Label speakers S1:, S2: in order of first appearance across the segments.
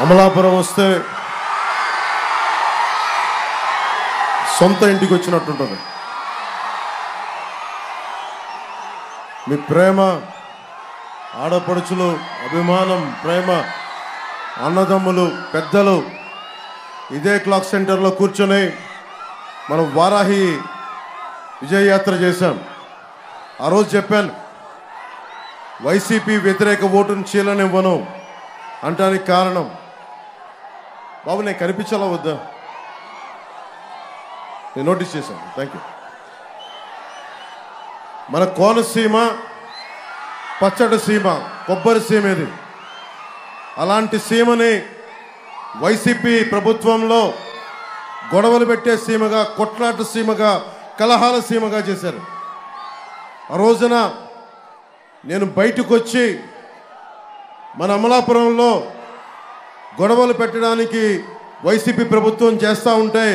S1: అమలాపురం వస్తే సొంత ఇంటికి వచ్చినట్టుంటుంది. మీ ప్రేమ, ఆడపడుచులు, అభిమానం, ప్రేమ, అన్నదమ్ములు, పెద్దలు ఇదే క్లాక్ సెంటర్లో కూర్చొని మనం వారాహి విజయయాత్ర చేశాం. ఆ రోజు చెప్పాను, వైసీపీ వ్యతిరేక ఓటును చీలనివ్వను అంటానికి కారణం, బాబు నేను కనిపించాలా వద్దా? నేను నోటీస్ చేశాను. Thank you. మన కోనసీమ పచ్చడి సీమ, కొబ్బరి సీమ ఇది. అలాంటి సీమని వైసీపీ ప్రభుత్వంలో గొడవలు పెట్టే సీమగా, కొట్లాట సీమగా, కలహాల సీమగా చేశారు. ఆ రోజున నేను బయటకు వచ్చి మన అమలాపురంలో గొడవలు పెట్టడానికి వైసీపీ ప్రభుత్వం చేస్తూ ఉంటే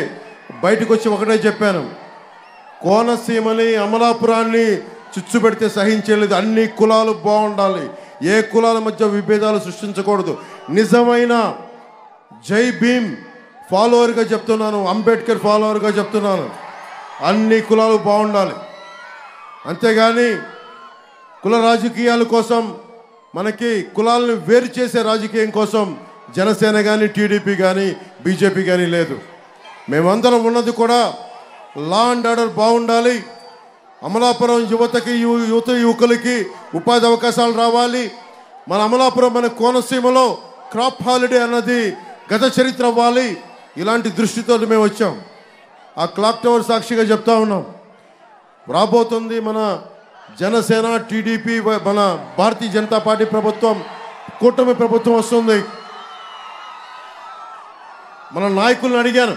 S1: బయటకు వచ్చి ఒకటే చెప్పాను, కోనసీమని, అమలాపురాన్ని చిచ్చు పెడితే సహించలేదు. అన్ని కులాలు బాగుండాలి, ఏ కులాల మధ్య విభేదాలు సృష్టించకూడదు. నిజమైన జై భీమ్ ఫాలోవర్గా చెప్తున్నాను, అంబేద్కర్ ఫాలోవర్గా చెప్తున్నాను, అన్ని కులాలు బాగుండాలి. అంతేగాని కుల రాజకీయాల కోసం, మనకి కులాలను వేరు చేసే రాజకీయం కోసం జనసేన కానీ, టీడీపీ కానీ, బీజేపీ కానీ లేదు. మేమందరం ఉన్నది కూడా లా అండ్ ఆర్డర్ బాగుండాలి. అమలాపురం యువతకి, యువకులకి ఉపాధి అవకాశాలు రావాలి. మన అమలాపురం, మన కోనసీమలో క్రాప్ హాలిడే అన్నది గత చరిత్ర అవ్వాలి. ఇలాంటి దృష్టితో మేము వచ్చాం. ఆ క్లాక్ టవర్ సాక్షిగా చెప్తా ఉన్నాం, రాబోతుంది మన జనసేన, టీడీపీ, మన భారతీయ జనతా పార్టీ ప్రభుత్వం, కూటమి ప్రభుత్వం వస్తుంది. మన నాయకులను అడిగాను,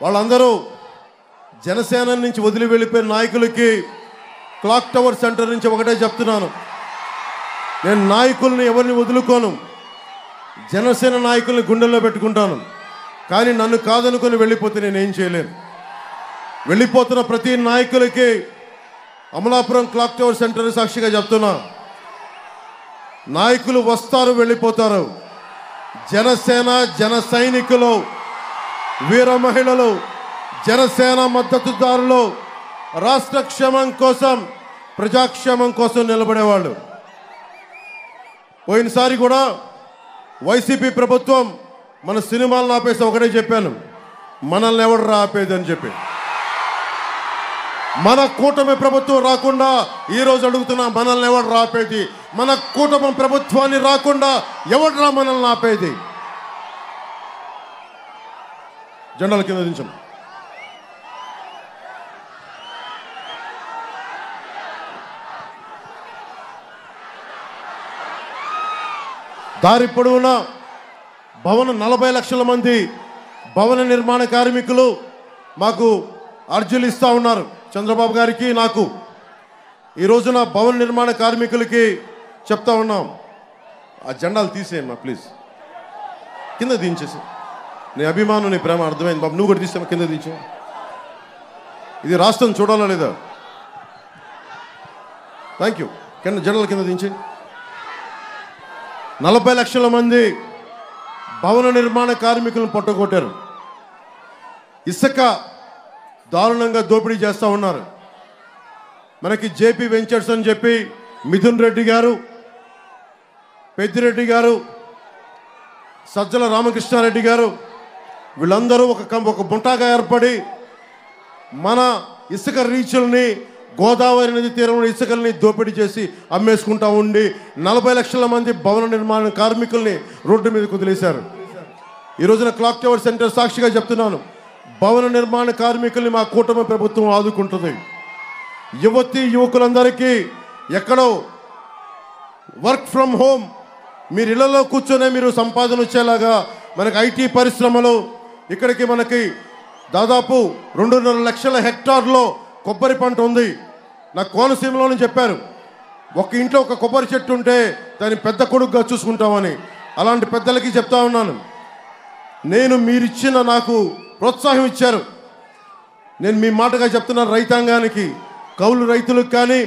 S1: వాళ్ళందరూ జనసేన నుంచి వదిలి వెళ్ళిపోయిన నాయకులకి క్లాక్ టవర్ సెంటర్ నుంచి ఒకటే చెప్తున్నాను, నేను నాయకుల్ని ఎవరిని వదులుకోను, జనసేన నాయకుల్ని గుండెల్లో పెట్టుకుంటాను. కానీ నన్ను కాదనుకొని వెళ్ళిపోతే నేనేం చేయలేను. వెళ్ళిపోతున్న ప్రతి నాయకులకి అమలాపురం క్లాక్ టవర్ సెంటర్ సాక్షిగా చెప్తున్నా, నాయకులు వస్తారు, వెళ్ళిపోతారు. జనసేన, జన సైనికులు, వీర మహిళలు, జనసేన మద్దతుదారులు రాష్ట్ర క్షేమం కోసం, ప్రజాక్షేమం కోసం నిలబడేవాళ్ళు. పోయినసారి కూడా వైసీపీ ప్రభుత్వం మన సినిమాలను ఆపేసి ఒకటే చెప్పాను, మనల్ని ఎవడు ఆపేది అని చెప్పి. మన కూటమి ప్రభుత్వం రాకుండా ఈరోజు అడుగుతున్నా, మనల్ని ఎవడు ఆపేది? మన కూటమి ప్రభుత్వాన్ని రాకుండా ఎవడ్రా మనల్ని ఆపేది? జెండాల కింద దించాం. దారి పొడవునా భవన 40 లక్షల మంది భవన నిర్మాణ కార్మికులు మాకు అర్జీలు ఇస్తూ ఉన్నారు, చంద్రబాబు గారికి, నాకు. ఈ రోజున భవన నిర్మాణ కార్మికులకి చెప్తా ఉన్నాం, ఆ జెండాలు తీసేయండి మా ప్లీజ్, కింద దించేసి. నీ అభిమానం, నీ ప్రేమ అర్థమైంది బాబు, నువ్వు కూడా తీసే కింద దించే. ఇది రాష్ట్రం చూడాలా లేదా? Thank you. కింద జెండాల కింద దించి. 40 లక్షల మంది భవన నిర్మాణ కార్మికులను పట్టుకొట్టారు. ఇసుక దారుణంగా దోపిడీ చేస్తూ ఉన్నారు. మనకి జేపీ వెంచర్స్ అని చెప్పి మిథున్ రెడ్డి గారు, పెద్దిరెడ్డి గారు, సజ్జల రామకృష్ణారెడ్డి గారు, వీళ్ళందరూ ఒక బుంటాగా ఏర్పడి మన ఇసుక రీచుల్ని, గోదావరి నది తీరంలో ఇసుకల్ని దోపిడీ చేసి అమ్మేసుకుంటా ఉండి 40 లక్షల మంది భవన నిర్మాణ కార్మికుల్ని రోడ్డు మీద కుదిలేశారు. ఈ రోజున క్లాక్ టవర్ సెంటర్ సాక్షిగా చెప్తున్నాను, భవన నిర్మాణ కార్మికుల్ని మా కూటమి ప్రభుత్వం ఆదుకుంటుంది. యువకులందరికీ ఎక్కడో వర్క్ ఫ్రమ్ హోమ్, మీరు ఇళ్లలో కూర్చొనే మీరు సంపాదన వచ్చేలాగా మనకి ఐటీ పరిశ్రమలు, ఇక్కడికి మనకి దాదాపు 2.5 లక్షల హెక్టార్లో కొబ్బరి పంట ఉంది. నాకు కోనసీమలోనే చెప్పారు, ఒక ఇంట్లో ఒక కొబ్బరి చెట్టు ఉంటే దాన్ని పెద్ద కొడుకుగా చూసుకుంటామని. అలాంటి పెద్దలకి చెప్తా ఉన్నాను, నేను మీరిచ్చిన, నాకు ప్రోత్సాహం ఇచ్చారు, నేను మీ మాటగా చెప్తున్నాను, రైతాంగానికి, కౌలు రైతులకు కానీ,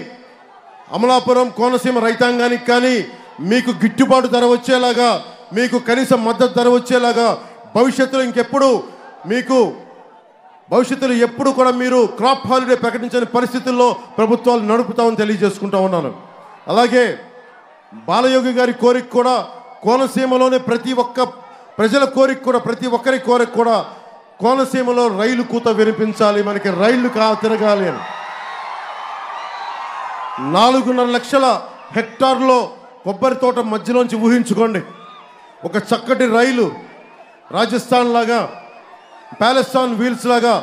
S1: అమలాపురం కోనసీమ రైతాంగానికి కానీ మీకు గిట్టుబాటు ధర వచ్చేలాగా, మీకు కనీస మద్దతు ధర వచ్చేలాగా భవిష్యత్తులో ఇంకెప్పుడు మీకు భవిష్యత్తులో ఎప్పుడు కూడా మీరు క్రాప్ హాలిడే ప్రకటించని పరిస్థితుల్లో ప్రభుత్వాలు నడుపుతామని తెలియజేసుకుంటా ఉన్నాను. అలాగే బాలయోగి గారి కోరిక కూడా కోనసీమలోనే ప్రతి ఒక్క ప్రజల కోరిక కూడా, ప్రతి ఒక్కరి కోరిక కూడా కోనసీమలో రైలు కూత వినిపించాలి, మనకి రైళ్లు తిరగాలి అని. 4.5 లక్షల హెక్టార్లో కొబ్బరి తోట మధ్యలోంచి ఊహించుకోండి. ఒక చక్కటి రైలు రాజస్థాన్ లాగా, ప్యాలెస్తాన్ వీల్స్ లాగా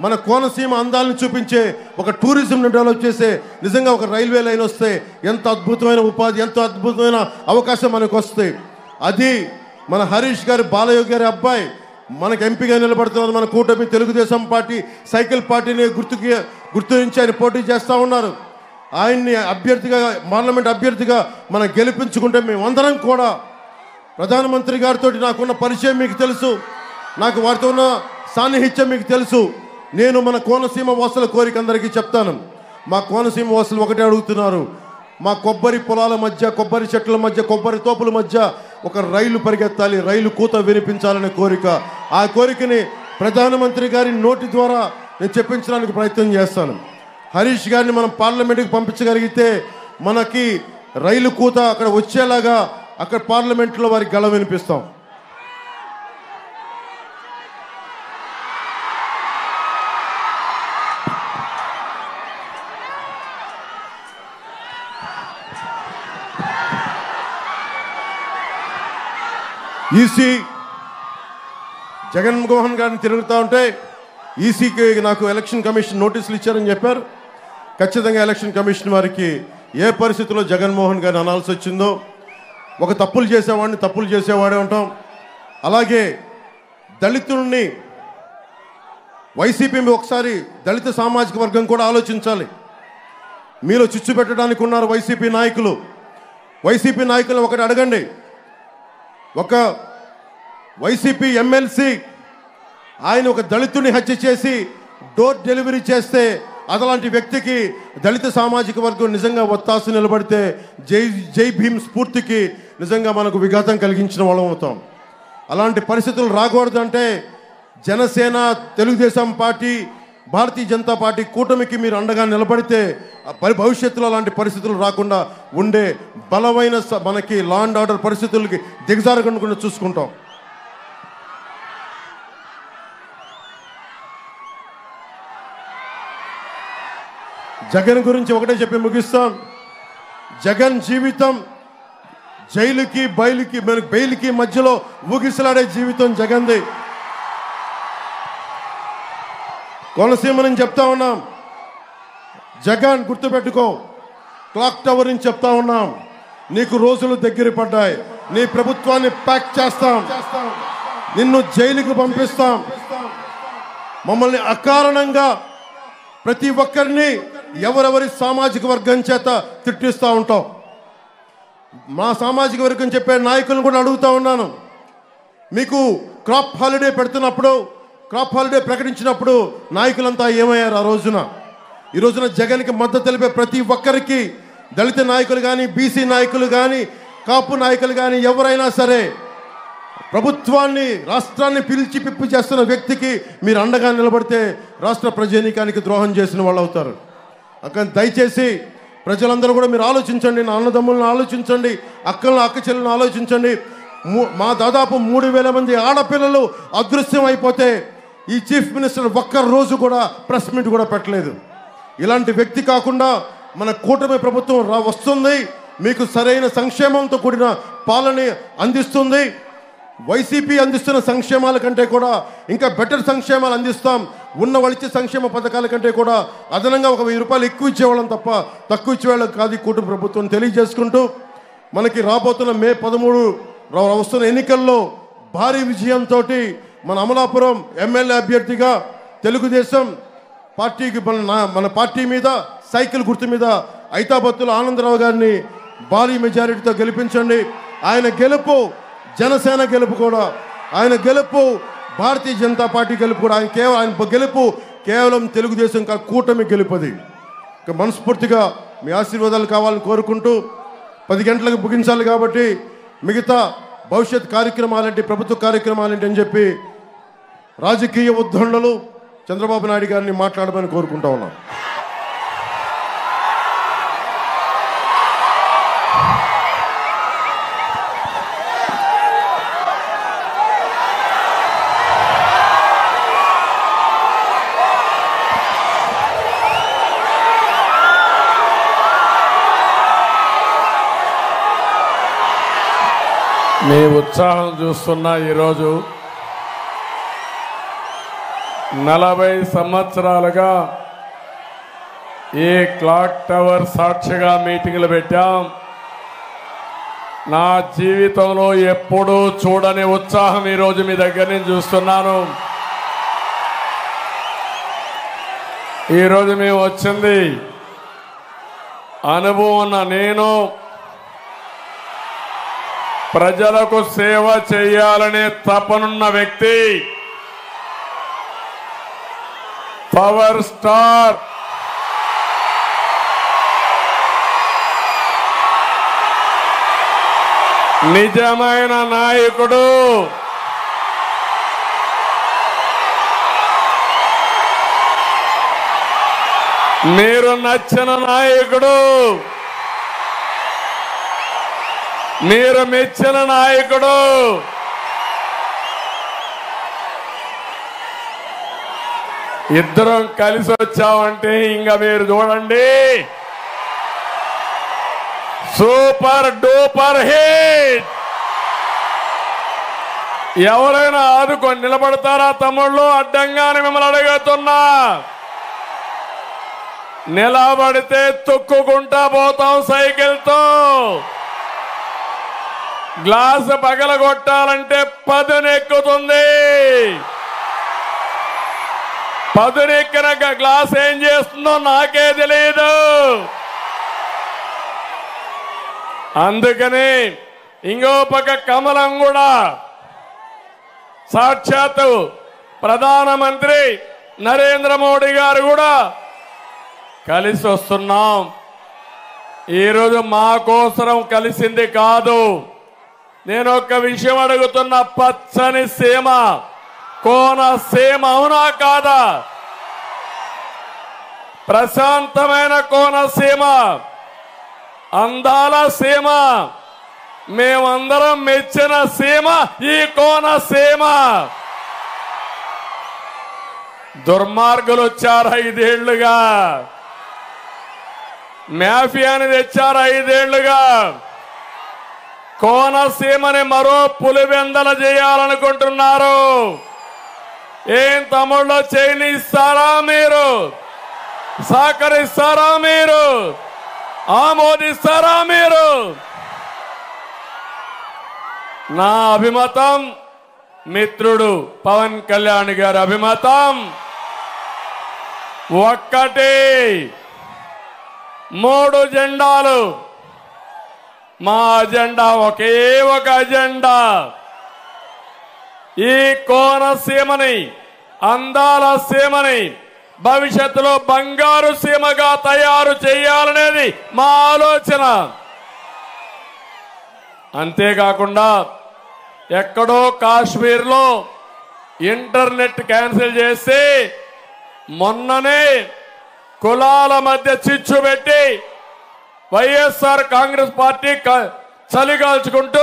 S1: మన కోనసీమ అందాలను చూపించే ఒక టూరిజంను డెవలప్ చేసే నిజంగా ఒక రైల్వే లైన్ వస్తే ఎంత అద్భుతమైన ఉపాధి, ఎంత అద్భుతమైన అవకాశం మనకు వస్తాయి. అది మన హరీష్ గారి, బాలయోగి గారి అబ్బాయి మనకు ఎంపీగా నిలబడుతున్నారు. మన కూటమి తెలుగుదేశం పార్టీ సైకిల్ పార్టీని గుర్తించి ఆయన పోటీ చేస్తూ ఉన్నారు. ఆయన్ని అభ్యర్థిగా, పార్లమెంట్ అభ్యర్థిగా మనం గెలిపించుకుంటే మేమందరం కూడా ప్రధానమంత్రి గారితో నాకున్న పరిచయం మీకు తెలుసు, నాకు వారితో ఉన్న సాన్నిహిత్యం మీకు తెలుసు. నేను మన కోనసీమ వాసుల కోరిక అందరికీ చెప్తాను. మా కోనసీమ వాసులు ఒకటే అడుగుతున్నారు, మా కొబ్బరి పొలాల మధ్య, కొబ్బరి చెట్ల మధ్య, కొబ్బరి తోపుల మధ్య ఒక రైలు పరిగెత్తాలి, రైలు కూత వినిపించాలనే కోరిక. ఆ కోరికని ప్రధానమంత్రి గారి నోటి ద్వారా నేను చెప్పించడానికి ప్రయత్నం చేస్తాను. హరీష్ గారిని మనం పార్లమెంట్కి పంపించగలిగితే మనకి రైలు కూత అక్కడ వచ్చేలాగా అక్కడ పార్లమెంట్లో వారికి గళ వినిపిస్తాం. ఈసీ జగన్మోహన్ గారిని తిరుగుతూ ఉంటే ఈసీకి నాకు ఎలక్షన్ కమిషన్ నోటీసులు ఇచ్చారని చెప్పారు. ఖచ్చితంగా ఎలక్షన్ కమిషన్ వారికి ఏ పరిస్థితుల్లో జగన్మోహన్ గారిని అనాల్సి వచ్చిందో, ఒక తప్పులు చేసేవాడిని తప్పులు చేసేవాడే ఉంటాం. అలాగే దళితుల్ని వైసీపీ ఒకసారి దళిత సామాజిక వర్గం కూడా ఆలోచించాలి. మీలో చిచ్చు పెట్టడానికి ఉన్నారు వైసీపీ నాయకులు. వైసీపీ నాయకులు ఒకటి అడగండి, ఒక వైసీపీ ఎమ్మెల్సీ ఆయన ఒక దళితుని హత్య చేసి డోర్ డెలివరీ చేస్తే అలాంటి వ్యక్తికి దళిత సామాజిక వర్గం నిజంగా ఒత్తాసు నిలబడితే జై భీమ్ స్ఫూర్తికి నిజంగా మనకు విఘాతం కలిగించిన వాళ్ళం అవుతాం. అలాంటి పరిస్థితులు రాకూడదంటే జనసేన, తెలుగుదేశం పార్టీ, భారతీయ జనతా పార్టీ కూటమికి మీరు అండగా నిలబడితే భవిష్యత్తులో అలాంటి పరిస్థితులు రాకుండా ఉండే బలమైన మనకి లా అండ్ ఆర్డర్ పరిస్థితులకి దిగజారకుండా చూసుకుంటాం. జగన్ గురించి ఒకటే చెప్పి ముగిస్తాం. జగన్ జీవితం జైలుకి బెయిల్కి మధ్యలో ఊగిసలాడే జీవితం జగన్ది. కోనసీమ నుంచి చెప్తా ఉన్నాం, జగన్ గుర్తుపెట్టుకో, క్లాక్ టవర్ నుంచి చెప్తా ఉన్నాం, నీకు రోజులు దగ్గర పడ్డాయి, నీ ప్రభుత్వాన్ని ప్యాక్ చేస్తాం, నిన్ను జైలుకి పంపిస్తాం, మమ్మల్ని అకారణంగా ప్రతి ఒక్కరిని ఎవరెవరి సామాజిక వర్గం చేత తిట్టిస్తూ ఉంటాం. మా సామాజిక వర్గం చెప్పే నాయకులను కూడా అడుగుతా ఉన్నాను, మీకు క్రాప్ హాలిడే పెడుతున్నప్పుడు, క్రాప్ హాలిడే ప్రకటించినప్పుడు నాయకులంతా ఏమయ్యారు? ఈ రోజున జగన్కి మద్దతు తెలిపే ప్రతి ఒక్కరికి, దళిత నాయకులు కానీ, బీసీ నాయకులు కానీ, కాపు నాయకులు కానీ ఎవరైనా సరే ప్రభుత్వాన్ని, రాష్ట్రాన్ని పిలిచి పిప్పి చేస్తున్న వ్యక్తికి మీరు అండగా నిలబడితే రాష్ట్ర ప్రజానీకానికి ద్రోహం చేసిన వాళ్ళు అవుతారు. అక్కడ దయచేసి ప్రజలందరూ కూడా మీరు ఆలోచించండి, నా అన్నదమ్ములను ఆలోచించండి, అక్క చెల్లెలను ఆలోచించండి. మా దాదాపు 3,000 మంది ఆడపిల్లలు అదృశ్యం అయిపోతే ఈ చీఫ్ మినిస్టర్ ఒక్క రోజు కూడా ప్రెస్ మీట్ కూడా పెట్టలేదు. ఇలాంటి వ్యక్తి కాకుండా మన కూటమి ప్రభుత్వం వస్తుంది, మీకు సరైన సంక్షేమంతో కూడిన పాలన అందిస్తుంది. వైసీపీ అందిస్తున్న సంక్షేమాల కంటే కూడా ఇంకా బెటర్ సంక్షేమాలు అందిస్తాం. ఉన్న వాళ్ళిచ్చే సంక్షేమ పథకాల కంటే కూడా అదనంగా ఒక 1000 రూపాయలు ఎక్కువ ఇచ్చేవాళ్ళం తప్ప తక్కువ ఇచ్చేవాళ్ళం కాదు ఈ కూటమి ప్రభుత్వం తెలియజేసుకుంటూ, మనకి రాబోతున్న మే 13 వస్తున్న ఎన్నికల్లో భారీ విజయంతో మన అమలాపురం ఎమ్మెల్యే అభ్యర్థిగా తెలుగుదేశం పార్టీకి మన పార్టీ మీద సైకిల్ గుర్తు మీద ఐతాబత్తుల ఆనందరావు గారిని భారీ మెజారిటీతో గెలిపించండి. ఆయన గెలుపు జనసేన గెలుపు కూడా, ఆయన గెలుపు భారతీయ జనతా పార్టీ గెలుపు కూడా, ఆయన గెలుపు కేవలం తెలుగుదేశం కూటమి గెలుపది. మనస్ఫూర్తిగా మీ ఆశీర్వాదాలు కావాలని కోరుకుంటూ 10 గంటలకు ముగించాలి కాబట్టి మిగతా భవిష్యత్ కార్యక్రమాలంటే ప్రభుత్వ కార్యక్రమాలంటే అని చెప్పి రాజకీయ ఉద్దండలు చంద్రబాబు నాయుడు గారిని మాట్లాడమని కోరుకుంటా ఉన్నాం.
S2: మీ ఉత్సాహం చూస్తున్నా ఈరోజు 40 సంవత్సరాలుగా ఈ క్లాక్ టవర్ సాక్షిగా మీటింగులు పెట్టాం. నా జీవితంలో ఎప్పుడూ చూడని ఉత్సాహం ఈరోజు మీ దగ్గర నుంచి చూస్తున్నాను. ఈరోజు మేము వచ్చింది అనుభవం ఉన్న నేను ప్రజలకు సేవ చేయాలనే తపనున్న వ్యక్తి, పవర్ స్టార్ నిజమైన నాయకుడు, మీరు నచ్చిన నాయకుడు, మీరు మెచ్చిన నాయకుడు. ఇద్దరం కలిసి వచ్చామంటే ఇంకా మీరు చూడండి, సూపర్ డూపర్ హిట్. ఎవరైనా ఆదుకొని నిలబడతారా తమ్ముళ్ళు? అడ్డంగానే మిమ్మల్ని అడుగుతున్నా. నిలబడితే తొక్కుకుంటా పోతాం సైకిల్తో. గ్లాసు పగలగొట్టాలంటే పదునెక్కుతుంది. పదునెక్కిన గ్లాస్ ఏం చేస్తుందో నాకే తెలియదు. అందుకని ఇంకో పక్క కమలం కూడా సాక్షాత్తు ప్రధానమంత్రి నరేంద్ర మోడీ గారు కూడా కలిసి వస్తున్నాం. ఈరోజు మా కోసరం కలిసింది కాదు. నేను ఒక విషయం అడుగుతున్నా, పచ్చని సీమ, కోనసీమ అవునా కాదా? ప్రశాంతమైన కోనసీమ, అందాల సీమ, మేమందరం మెచ్చిన సీమ ఈ కోనసీమ. దుర్మార్గులు వచ్చారు 5 ఏళ్లుగా, మాఫియాని తెచ్చారు 5 ఏళ్లుగా. కోనసీమని మరో పులివెందల చేయాలనుకుంటున్నారు. ఏం తమ్ముళ్ళు, చేయనిస్తారా మీరు? సహకరిస్తారా మీరు? ఆమోదిస్తారా మీరు? నా అభిమతం, మిత్రుడు పవన్ కళ్యాణ్ గారి అభిమతం ఒక్కటి, 3 జెండాలు. మా అజెండా ఒకే ఒక అజెండా, ఈ కోనసీమని, అందాల సీమని భవిష్యత్తులో బంగారు సీమగా తయారు చేయాలనేది మా ఆలోచన. అంతేకాకుండా ఎక్కడో కాశ్మీర్లో ఇంటర్నెట్ క్యాన్సిల్ చేసి మొన్ననే కులాల మధ్య చిచ్చు పెట్టి వైఎస్ఆర్ కాంగ్రెస్ పార్టీ చలిగాల్చుకుంటూ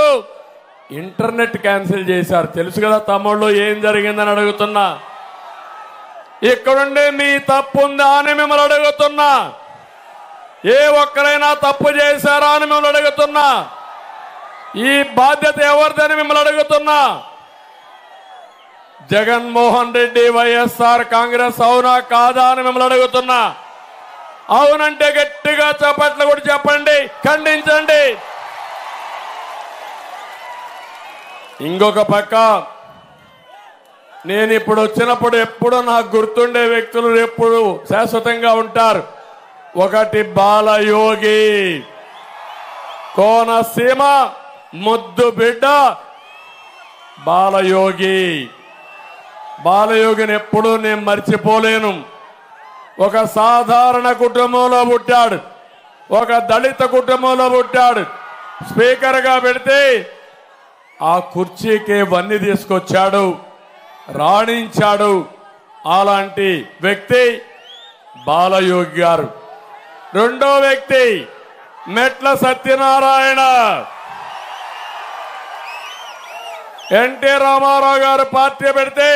S2: ఇంటర్నెట్ క్యాన్సిల్ చేశారు. తెలుసు కదా తమ్ముళ్ళు ఏం జరిగిందని అడుగుతున్నా. ఇక్కడుండే మీ తప్పు ఉందా అని మిమ్మల్ని అడుగుతున్నా. ఏ ఒక్కరైనా తప్పు చేశారా అని మిమ్మల్ని అడుగుతున్నా. ఈ బాధ్యత ఎవరిదని మిమ్మల్ని అడుగుతున్నా. జగన్మోహన్ రెడ్డి వైఎస్ఆర్ కాంగ్రెస్ అవునా కాదా అని మిమ్మల్ని అడుగుతున్నా. అవునంటే గట్టిగా చప్పట్లు కూడా చెప్పండి, ఖండించండి. ఇంకొక పక్క నేను ఇప్పుడు వచ్చినప్పుడు ఎప్పుడు నాకు గుర్తుండే వ్యక్తులు ఎప్పుడు శాశ్వతంగా ఉంటారు. ఒకటి బాలయోగి, కోనసీమ ముద్దు బిడ్డ బాలయోగి. బాలయోగిని ఎప్పుడూ నేను మర్చిపోలేను. ఒక సాధారణ కుటుంబంలో పుట్టాడు, ఒక దళిత కుటుంబంలో పుట్టాడు. స్పీకర్గా పెడితే ఆ కుర్చీకి వన్ని తీసుకొచ్చాడు, రాణించాడు. అలాంటి వ్యక్తి బాలయోగి గారు. రెండో వ్యక్తి మెట్ల సత్యనారాయణ. ఎన్టీ రామారావు గారు పార్టీ పెడితే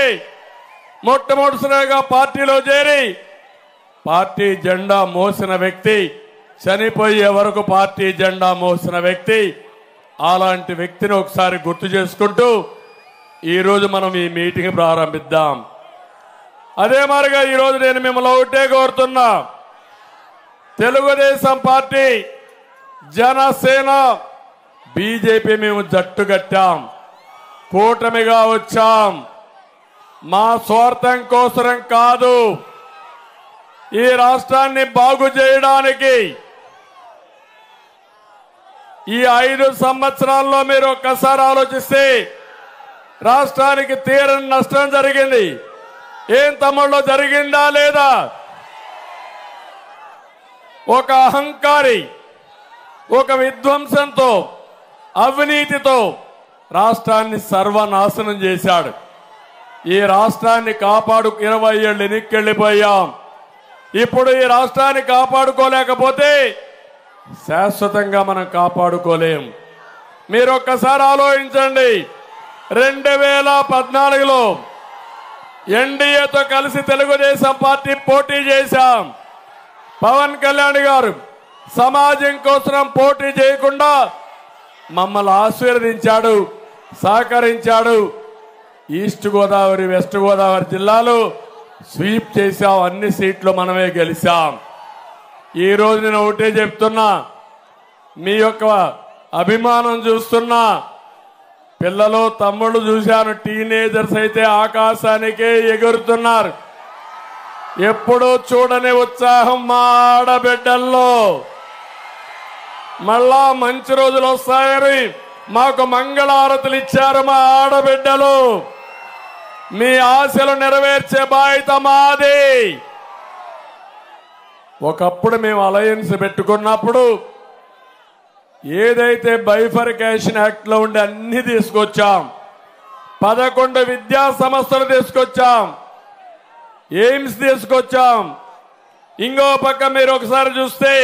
S2: మొట్టమొదటిసారిగా పార్టీలో చేరి పార్టీ జెండా మోసిన వ్యక్తి, చనిపోయే వరకు పార్టీ జెండా మోసిన వ్యక్తి. అలాంటి వ్యక్తిని ఒకసారి గుర్తు చేసుకుంటూ ఈరోజు మనం ఈ మీటింగ్ ప్రారంభిద్దాం. అదే మాదిరిగా ఈరోజు నేను మిమ్మల్ని ఒకటే కోరుతున్నా, తెలుగుదేశం పార్టీ, జనసేన, బీజేపీ మేము జట్టు కట్టాం, కూటమిగా వచ్చాం. మా స్వార్థం కోసరం కాదు, ఈ రాష్ట్రాన్ని బాగు చేయడానికి. ఈ 5 సంవత్సరాల్లో మీరు ఒక్కసారి ఆలోచిస్తే రాష్ట్రానికి తీరని నష్టం జరిగింది. ఏం తమ్ముళ్ళు, జరిగిందా లేదా? ఒక అహంకారి, ఒక విధ్వంసంతో, అవినీతితో రాష్ట్రాన్ని సర్వనాశనం చేశాడు. ఈ రాష్ట్రాన్ని 20 ఏళ్ళు వెనక్కెళ్ళిపోయాం. ఇప్పుడు ఈ రాష్ట్రాన్ని కాపాడుకోలేకపోతే శాశ్వతంగా మనం కాపాడుకోలేం. మీరు ఒక్కసారి ఆలోచించండి. 2014లో ఎన్డీఏతో కలిసి తెలుగుదేశం పార్టీ పోటీ చేశాం. పవన్ కళ్యాణ్ గారు సమాజం కోసం పోటీ చేయకుండా మమ్మల్ని ఆశీర్వదించాడు, సహకరించాడు. ఈస్ట్ గోదావరి, వెస్ట్ గోదావరి జిల్లాలు స్వీప్ చేశాం, అన్ని సీట్లు మనమే గెలిచాం. ఈరోజు నేను ఒకటే చెప్తున్నా, మీ యొక్క అభిమానం చూస్తున్నా. పిల్లలు, తమ్ముళ్ళు చూశాను, టీనేజర్స్ అయితే ఆకాశానికే ఎగురుతున్నారు. ఎప్పుడూ చూడని ఉత్సాహం మా ఆడబిడ్డల్లో. మళ్ళా మంచి రోజులు వస్తాయని మాకు మంగళారతులు ఇచ్చారు మా ఆడబిడ్డలు. మీ ఆశలు నెరవేర్చే బాధ్యత మాది. ఒకప్పుడు మేము అలయన్స్ పెట్టుకున్నప్పుడు ఏదైతే బైఫర్కేషన్ యాక్ట్ లో ఉండి అన్ని తీసుకొచ్చాం. 11 విద్యా సంస్థలు తీసుకొచ్చాం, ఎయిమ్స్ తీసుకొచ్చాం. ఇంకో పక్క మీరు ఒకసారి చూస్తే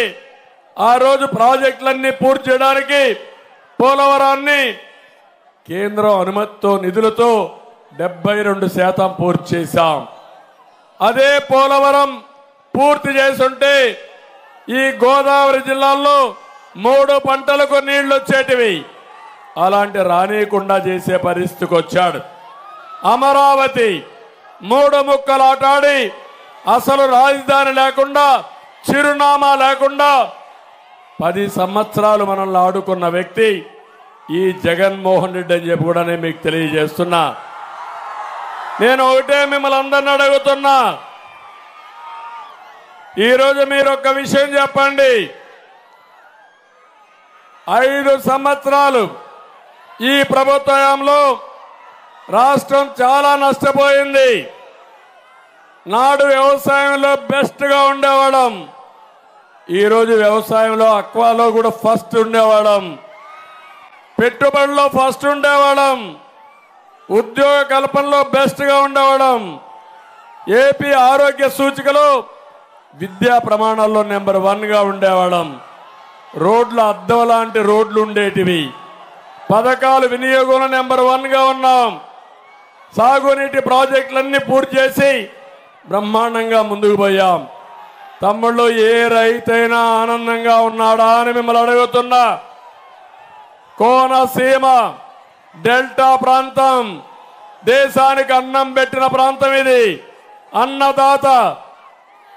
S2: ఆ రోజు ప్రాజెక్టులన్నీ పూర్తి చేయడానికి పోలవరాన్ని కేంద్రం అనుమతితో, నిధులతో 72% పూర్తి చేశాం. అదే పోలవరం పూర్తి చేసుంటే ఈ గోదావరి జిల్లాల్లో 3 పంటలకు నీళ్లు వచ్చేటివి. అలాంటి రానియకుండా చేసే పరిస్థితికి వచ్చాడు. అమరావతి 3 ముక్కలాటాడి అసలు రాజధాని లేకుండా, చిరునామా లేకుండా 10 సంవత్సరాలు మనల్ని ఆడుకున్న వ్యక్తి ఈ జగన్మోహన్ రెడ్డి అని చెప్పి కూడా నేను మీకు తెలియజేస్తున్నా. నేను ఒకటే మిమ్మల్ని అందరిని అడుగుతున్నా, ఈరోజు మీరు ఒక్క విషయం చెప్పండి. 5 సంవత్సరాలు ఈ ప్రభుత్వంలో రాష్ట్రం చాలా నష్టపోయింది. నాడు వ్యవసాయంలో బెస్ట్ గా ఉండేవాళ్ళం. ఈరోజు వ్యవసాయంలో అక్వాలో కూడా ఫస్ట్ ఉండేవాళ్ళం, పెట్టుబడుల్లో ఫస్ట్ ఉండేవాళ్ళం, ఉద్యోగ కల్పనలో బెస్ట్ గా ఉండేవాళ్ళం. ఏపీ ఆరోగ్య సూచికలో విద్యా ప్రమాణాల్లో నెంబర్ 1 గా ఉండేవాళ్ళం. రోడ్ల అద్దం లాంటి రోడ్లు ఉండేటివి. పథకాలు వినియోగంలో నెంబర్ 1 గా ఉన్నాం. సాగునీటి ప్రాజెక్టులన్నీ పూర్తి చేసి బ్రహ్మాండంగా ముందుకు పోయాం. తమ్ముళ్ళు, ఏ రైతైనా ఆనందంగా ఉన్నాడా అని మిమ్మల్ని అడుగుతున్నా. కోనసీమ డెల్టా ప్రాంతం దేశానికి అన్నం పెట్టిన ప్రాంతం ఇది. అన్నదాత.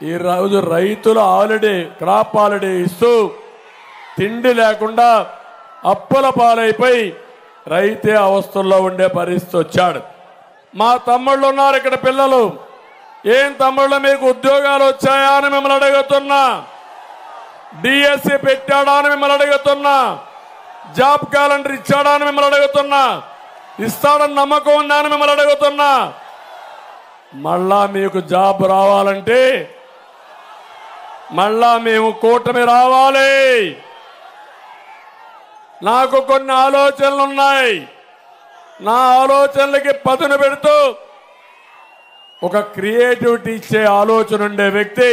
S2: ఈ రోజు రైతులు ఆల్రెడీ క్రాప్ హాలిడే ఇస్తూ తిండి లేకుండా అప్పుల పాలైపోయి రైతే అవస్థల్లో ఉండే పరిస్థితి వచ్చాడు. మా తమ్ముళ్ళు ఉన్నారు ఇక్కడ, పిల్లలు. ఏం తమ్ముళ్ళు, మీకు ఉద్యోగాలు వచ్చాయా అని మిమ్మల్ని అడుగుతున్నా. డిఎస్సి పెట్టాడా అని మిమ్మల్ని అడుగుతున్నా. జాబ్ క్యాలెండర్ ఇచ్చాడా అని మిమ్మల్ని అడుగుతున్నా. ఇస్తాడని నమ్మకం ఉందా అని మిమ్మల్ని అడుగుతున్నా. మళ్ళా మీకు జాబ్ రావాలంటే మళ్ళా మేము కూటమి రావాలి. నాకు కొన్ని ఆలోచనలు ఉన్నాయి. నా ఆలోచనలకి పదును పెడుతూ ఒక క్రియేటివిటీ ఇచ్చే ఆలోచన ఉండే వ్యక్తి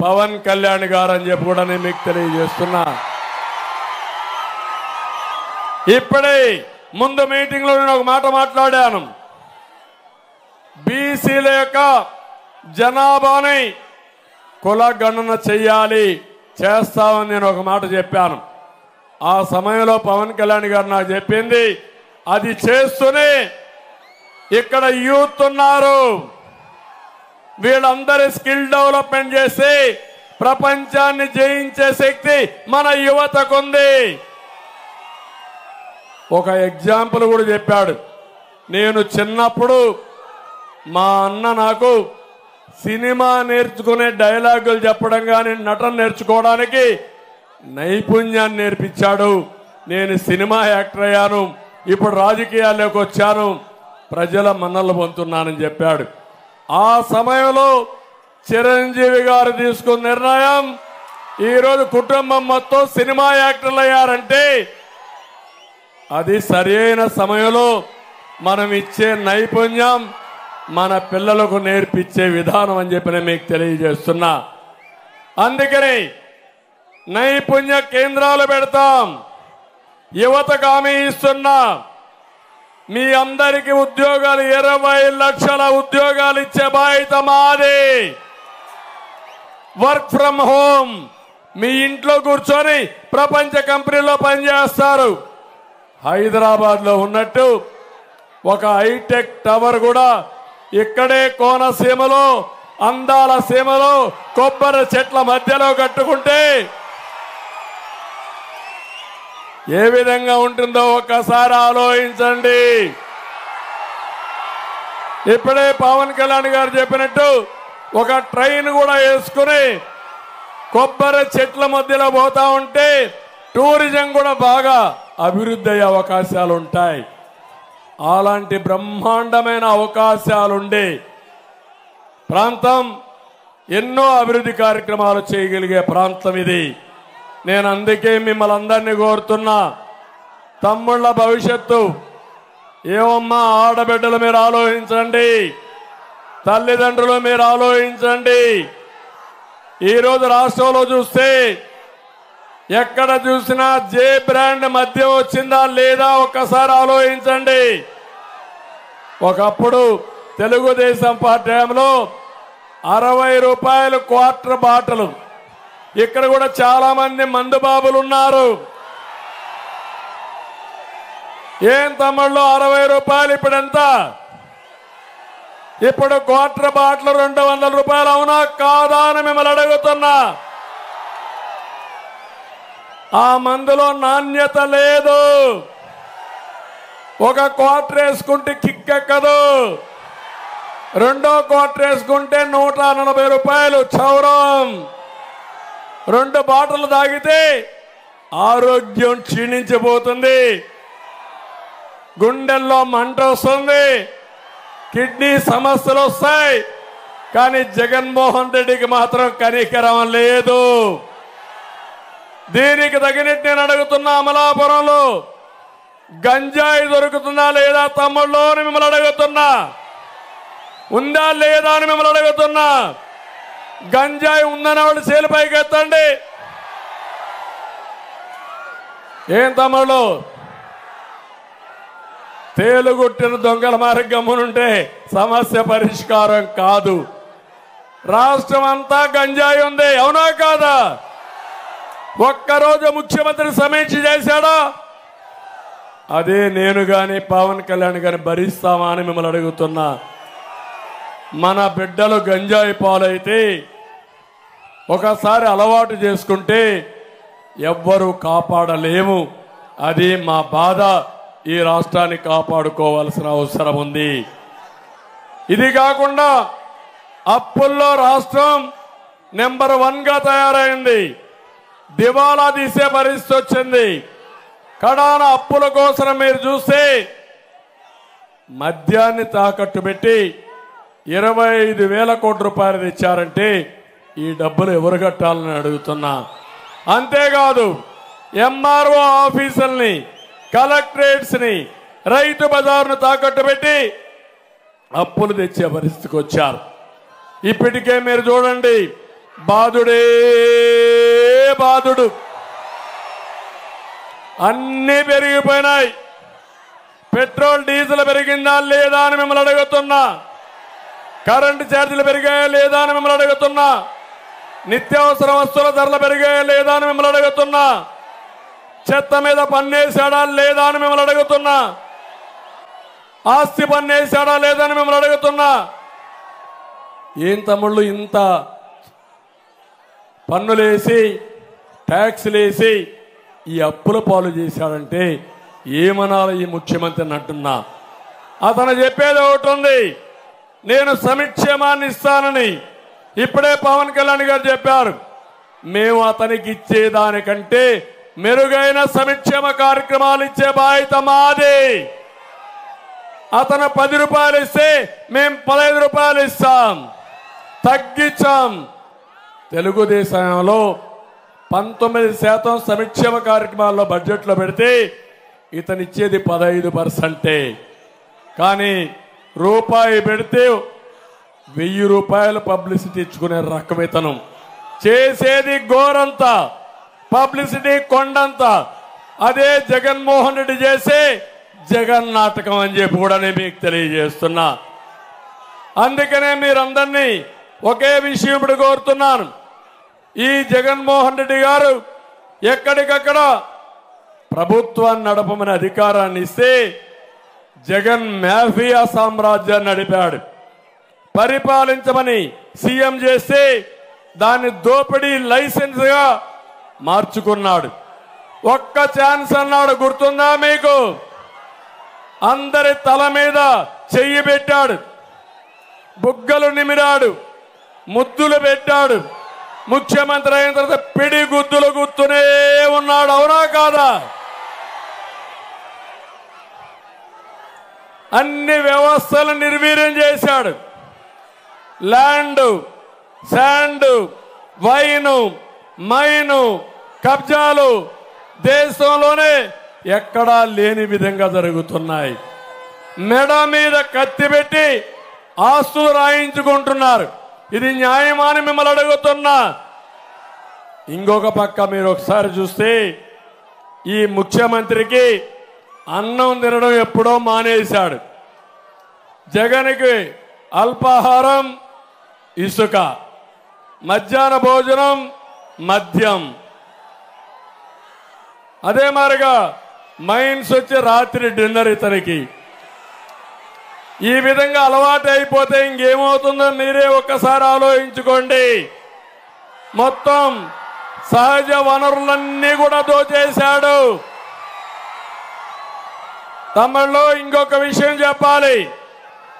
S2: పవన్ కళ్యాణ్ గారు అని చెప్పి కూడా నేను మీకు తెలియజేస్తున్నా. ఇప్పుడే ముందు మీటింగ్ లో నేను ఒక మాట మాట్లాడాను. బీసీల యొక్క జనాభాని కులగణన చెయ్యాలి, చేస్తామని నేను ఒక మాట చెప్పాను. ఆ సమయంలో పవన్ కళ్యాణ్ గారు నాకు చెప్పింది, అది చేస్తూనే ఇక్కడ యూత్ ఉన్నారు, వీళ్ళందరి స్కిల్ డెవలప్మెంట్ చేసి ప్రపంచాన్ని జయించే శక్తి మన యువతకుంది. ఒక ఎగ్జాంపుల్ కూడా చెప్పాడు. నేను చిన్నప్పుడు మా అన్న నాకు సినిమా నేర్చుకునే డైలాగులు చెప్పడం కానీ నటన నేర్చుకోవడానికి నైపుణ్యాన్ని నేర్పించాడు. నేను సినిమా యాక్టర్ అయ్యాను, ఇప్పుడు రాజకీయాల్లోకి వచ్చాను, ప్రజల మన్నలు పొందుతున్నానని చెప్పాడు. ఆ సమయంలో చిరంజీవి గారు తీసుకున్న నిర్ణయం ఈరోజు కుటుంబం మొత్తం సినిమా యాక్టర్లు అయ్యారంటే అది సరైన సమయంలో మనం ఇచ్చే నైపుణ్యం మన పిల్లలకు నేర్పించే విధానం అని చెప్పి నేను మీకు తెలియజేస్తున్నా. అందుకని నైపుణ్య కేంద్రాలు పెడతాం. యువతకు హామీ ఇస్తున్నా, మీ అందరికీ ఉద్యోగాలు 20 లక్షల ఉద్యోగాలు ఇచ్చే బాధ్యత మాది. వర్క్ ఫ్రమ్ హోమ్, మీ ఇంట్లో కూర్చొని ప్రపంచ కంపెనీలో పనిచేస్తారు. హైదరాబాద్ లో ఉన్నట్టు ఒక హైటెక్ టవర్ కూడా ఇక్కడే కోనసీమలో, అందాల సీమలో కొబ్బరి చెట్ల మధ్యలో కట్టుకుంటే ఏ విధంగా ఉంటుందో ఒక్కసారి ఆలోచించండి. ఇప్పుడే పవన్ కళ్యాణ్ గారు చెప్పినట్టు ఒక ట్రైన్ కూడా వేసుకుని కొబ్బరి చెట్ల మధ్యలో పోతా ఉంటే టూరిజం కూడా బాగా అభివృద్ధి అయ్యే అవకాశాలు ఉంటాయి. అలాంటి బ్రహ్మాండమైన అవకాశాలుండే ప్రాంతం, ఎన్నో అభివృద్ధి కార్యక్రమాలు చేయగలిగే ప్రాంతం ఇది. నేను అందుకే మిమ్మల్ని అందరినీ కోరుతున్నా, తమ్ముళ్ళ భవిష్యత్తు ఏమమ్మా, ఆడబిడ్డలు మీరు ఆలోచించండి, తల్లిదండ్రులు మీరు ఆలోచించండి. ఈరోజు రాష్ట్రంలో చూస్తే ఎక్కడ చూసినా జే బ్రాండ్ మద్యం వచ్చిందా లేదా ఒక్కసారి ఆలోచించండి. ఒకప్పుడు తెలుగుదేశం పార్టీ టైంలో 60 రూపాయలు క్వార్టర్ బాటలు. ఇక్కడ కూడా చాలా మంది మందు బాబులు ఉన్నారు. ఏం తమ్ముళ్ళు 60 రూపాయలు ఇప్పుడు ఎంత? ఇప్పుడు క్వార్టర్ బాటలు 200 రూపాయలు. అవునా కాదా అని మిమ్మల్ని అడుగుతున్నా. ఆ మందులో నాణ్యత లేదు. ఒక క్వార్టర్ వేసుకుంటే కిక్ ఎక్కదు, రెండో క్వార్టర్ వేసుకుంటే 140 రూపాయలు చౌరం. 2 బాటలు తాగితే ఆరోగ్యం క్షీణించిపోతుంది, గుండెల్లో మంట వస్తుంది, కిడ్నీ సమస్యలు వస్తాయి. కానీ జగన్మోహన్ రెడ్డికి మాత్రం కనికరం లేదు. దీనికి తగినట్టు నేను అడుగుతున్నా, అమలాపురంలో గంజాయి దొరుకుతుందా లేదా తమ్ముళ్ళు అని మిమ్మల్ని అడుగుతున్నా. ఉందా లేదా అని మిమ్మల్ని అడుగుతున్నా. గంజాయి ఉందని వాళ్ళు చేలిపైకి ఎత్తండి. ఏం తమ్ముళ్ళు, తేలుగుట్టిన దొంగల మార్గమునుంటే సమస్య పరిష్కారం కాదు. రాష్ట్రం అంతా గంజాయి ఉంది, అవునా కాదా? ఒక్కరోజు ముఖ్యమంత్రి సమీక్ష చేశాడా? అదే నేను గాని పవన్ కళ్యాణ్ గాని భరిస్తామా అని మిమ్మల్ని అడుగుతున్నా. మన బిడ్డలు గంజాయి పాలైతే ఒకసారి అలవాటు చేసుకుంటే ఎవ్వరూ కాపాడలేము. అది మా బాధ. ఈ రాష్ట్రాన్ని కాపాడుకోవాల్సిన అవసరం ఉంది. ఇది కాకుండా అప్పుల్లో రాష్ట్రం నెంబర్ 1 గా తయారైంది. దివాలా తీసే పరిస్థితి వచ్చింది. కడాన అప్పుల కోసం మీరు చూస్తే మద్యాన్ని తాకట్టు పెట్టి 25,000 కోట్ల రూపాయలు తెచ్చారంటే ఈ డబ్బులు ఎవరు కట్టాలని అడుగుతున్నా. అంతేకాదు ఎంఆర్ఓ ఆఫీసుల్ని, కలెక్టరేట్స్ ని, రైతు బజార్ను తాకట్టు పెట్టి అప్పులు తెచ్చే పరిస్థితికి వచ్చారు. ఇప్పటికే మీరు చూడండి, బాధుడే బాధుడు, అన్నీ పెరిగిపోయినాయి. పెట్రోల్ డీజిల్ పెరిగిందా లేదా అని మిమ్మల్ని అడుగుతున్నా. కరెంటు ఛార్జీలు పెరిగాయా లేదా అని మిమ్మల్ని అడుగుతున్నా. నిత్యావసర వస్తువుల ధరలు పెరిగాయా లేదా అని మిమ్మల్ని అడుగుతున్నా. చెత్త మీద పన్నేసాడా లేదా అని మిమ్మల్ని అడుగుతున్నా. ఆస్తి పన్నేసాడా లేదా అని మిమ్మల్ని అడుగుతున్నా. ఏం తమ్ముళ్ళు ఇంత పన్నులేసి ట్యాక్స్లేసి ఈ అప్పుల పాలు చేశాడంటే ఏమనాలి ఈ ముఖ్యమంత్రిని అంటున్నా. అతను చెప్పేది ఒకటి ఉంది, నేను సంక్షేమాన్ని ఇస్తానని. ఇప్పుడే పవన్ కళ్యాణ్ గారు చెప్పారు, మేము అతనికి ఇచ్చేదానికంటే మెరుగైన సంక్షేమ కార్యక్రమాలు ఇచ్చే బాధ్యత మాది. అతను 10 రూపాయలు ఇస్తే మేము 15 రూపాయలు ఇస్తాం, తగ్గించాం. తెలుగుదేశంలో 19% సంక్షేమ కార్యక్రమాల్లో బడ్జెట్లో పెడితే ఇతను ఇచ్చేది 15%. కానీ రూపాయి పెడితే 1000 రూపాయలు పబ్లిసిటీ ఇచ్చుకునే రకం ఇతను. చేసేది గోరంతా, పబ్లిసిటీ కొండంత. అదే జగన్మోహన్ రెడ్డి చేసే జగన్ నాటకం అని చెప్పి కూడా నేను మీకు తెలియజేస్తున్నా. అందుకనే మీరందరినీ ఒకే విషయం ఇప్పుడు కోరుతున్నాను. ఈ జగన్మోహన్ రెడ్డి గారు ఎక్కడికక్కడ ప్రభుత్వాన్ని నడపమని అధికారాన్ని ఇస్తే జగన్ మాఫియా సామ్రాజ్యాన్ని నడిపాడు. పరిపాలించమని సీఎం చేస్తే దాన్ని దోపిడీ లైసెన్స్ గా మార్చుకున్నాడు. ఒక్క ఛాన్స్ అన్నాడు, గుర్తుందా మీకు? అందరి తల మీద చెయ్యి పెట్టాడు, బుగ్గలు నిమిరాడు, ముద్దులు పెట్టాడు. ముఖ్యమంత్రి అయిన తర్వాత పిడి గుద్దులు గుర్తునే ఉన్నాడు. అవునా కాదా? అన్ని వ్యవస్థలను నిర్వీర్యం చేశాడు. ల్యాండ్, శాండ్, వైను, మైను, కబ్జాలు దేశంలోనే ఎక్కడా లేని విధంగా జరుగుతున్నాయి. మెడ మీద కత్తి పెట్టి ఆస్తులు రాయించుకుంటున్నారు. ఇది న్యాయమా అని మిమ్మల్ని అడుగుతున్నా. ఇంకొక పక్క మీరు ఒకసారి చూస్తే ఈ ముఖ్యమంత్రికి అన్నం తినడం ఎప్పుడో మానేశాడు. జగన్కి అల్పాహారం ఇసుక, మధ్యాహ్న భోజనం మద్యం, అదే మారిగా మైన్స్ వచ్చి రాత్రి డిన్నర్ ఇతనికి. ఈ విధంగా అలవాటు అయిపోతే ఇంకేమవుతుందో మీరే ఒక్కసారి ఆలోచించుకోండి. మొత్తం సహజ వనరులన్నీ కూడా దోచేశాడు. తమిళలో ఇంకొక విషయం చెప్పాలి.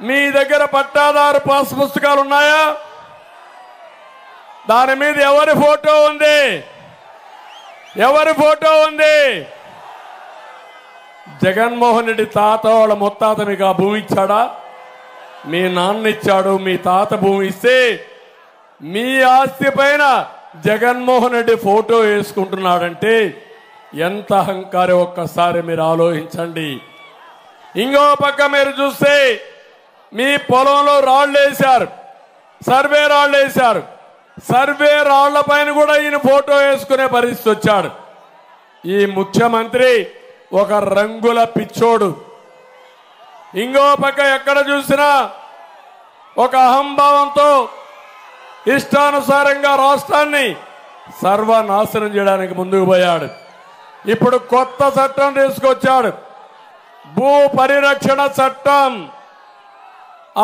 S2: మీ దగ్గర పట్టాదారు పాస్ పుస్తకాలు ఉన్నాయా? దాని మీద ఎవరి ఫోటో ఉంది? ఎవరి ఫోటో ఉంది? జగన్మోహన్ రెడ్డి తాత వాళ్ళ ముత్తాత మీకు ఆ భూమి ఇచ్చాడా? మీ నాన్న ఇచ్చాడు. మీ తాత భూమి ఇస్తే మీ ఆస్తి పైన జగన్మోహన్ రెడ్డి ఫోటో వేసుకుంటున్నాడంటే ఎంత అహంకారం ఒక్కసారి మీరు ఆలోచించండి. ఇంకో పక్క మీరు చూస్తే మీ పొలంలో రాళ్లు వేశారు, సర్వే రాళ్లు వేశారు. సర్వే రాళ్ల పైన కూడా ఈయన ఫోటో వేసుకునే పరిస్థితి వచ్చాడు. ఈ ముఖ్యమంత్రి ఒక రంగుల పిచ్చోడు. ఇంకో పక్క ఎక్కడ చూసినా ఒక అహంభావంతో ఇష్టానుసారంగా రాష్ట్రాన్ని సర్వనాశనం చేయడానికి ముందుకు పోయాడు. ఇప్పుడు కొత్త చట్టం తీసుకొచ్చాడు, భూ పరిరక్షణ చట్టం.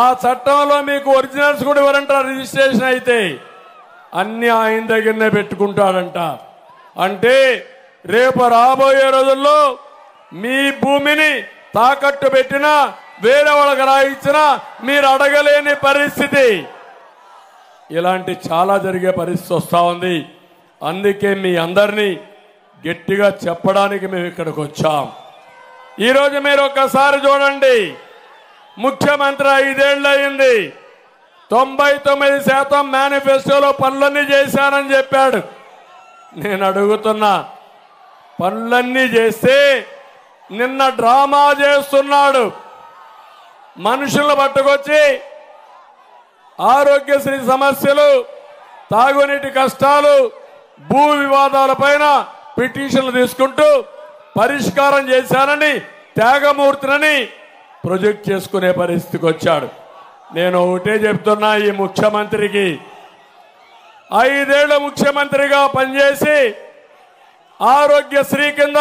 S2: ఆ చట్టంలో మీకు ఒరిజినల్స్ కూడా ఎవరంటారు, రిజిస్ట్రేషన్ అయితే అన్ని ఆయన దగ్గరనే పెట్టుకుంటాడంట. అంటే రేపు రాబోయే రోజుల్లో మీ భూమిని తాకట్టు పెట్టినా వేరే వాళ్ళకి రాయించినా మీరు అడగలేని పరిస్థితి. ఇలాంటి చాలా జరిగే పరిస్థితి వస్తా ఉంది. అందుకే మీ అందరినీ గట్టిగా చెప్పడానికి మేము ఇక్కడికి వచ్చాం. ఈరోజు మీరు ఒక్కసారి చూడండి, ముఖ్యమంత్రి 5 ఏళ్ళు అయింది. 99% మేనిఫెస్టోలో పనులన్నీ చేశానని చెప్పాడు. నేను అడుగుతున్నా, పనులన్నీ చేస్తే నిన్న డ్రామా చేస్తున్నాడు. మనుషులను పట్టుకొచ్చి ఆరోగ్యశ్రీ సమస్యలు, తాగునీటి కష్టాలు, భూ వివాదాలపైన పిటిషన్లు తీసుకుంటూ పరిష్కారం చేశానని, త్యాగమూర్తినని ప్రొజెక్ట్ చేసుకునే పరిస్థితికి వచ్చాడు. నేను ఒకటే చెప్తున్నా, ఈ ముఖ్యమంత్రికి 5 ఏళ్ల ముఖ్యమంత్రిగా పనిచేసి ఆరోగ్యశ్రీ కింద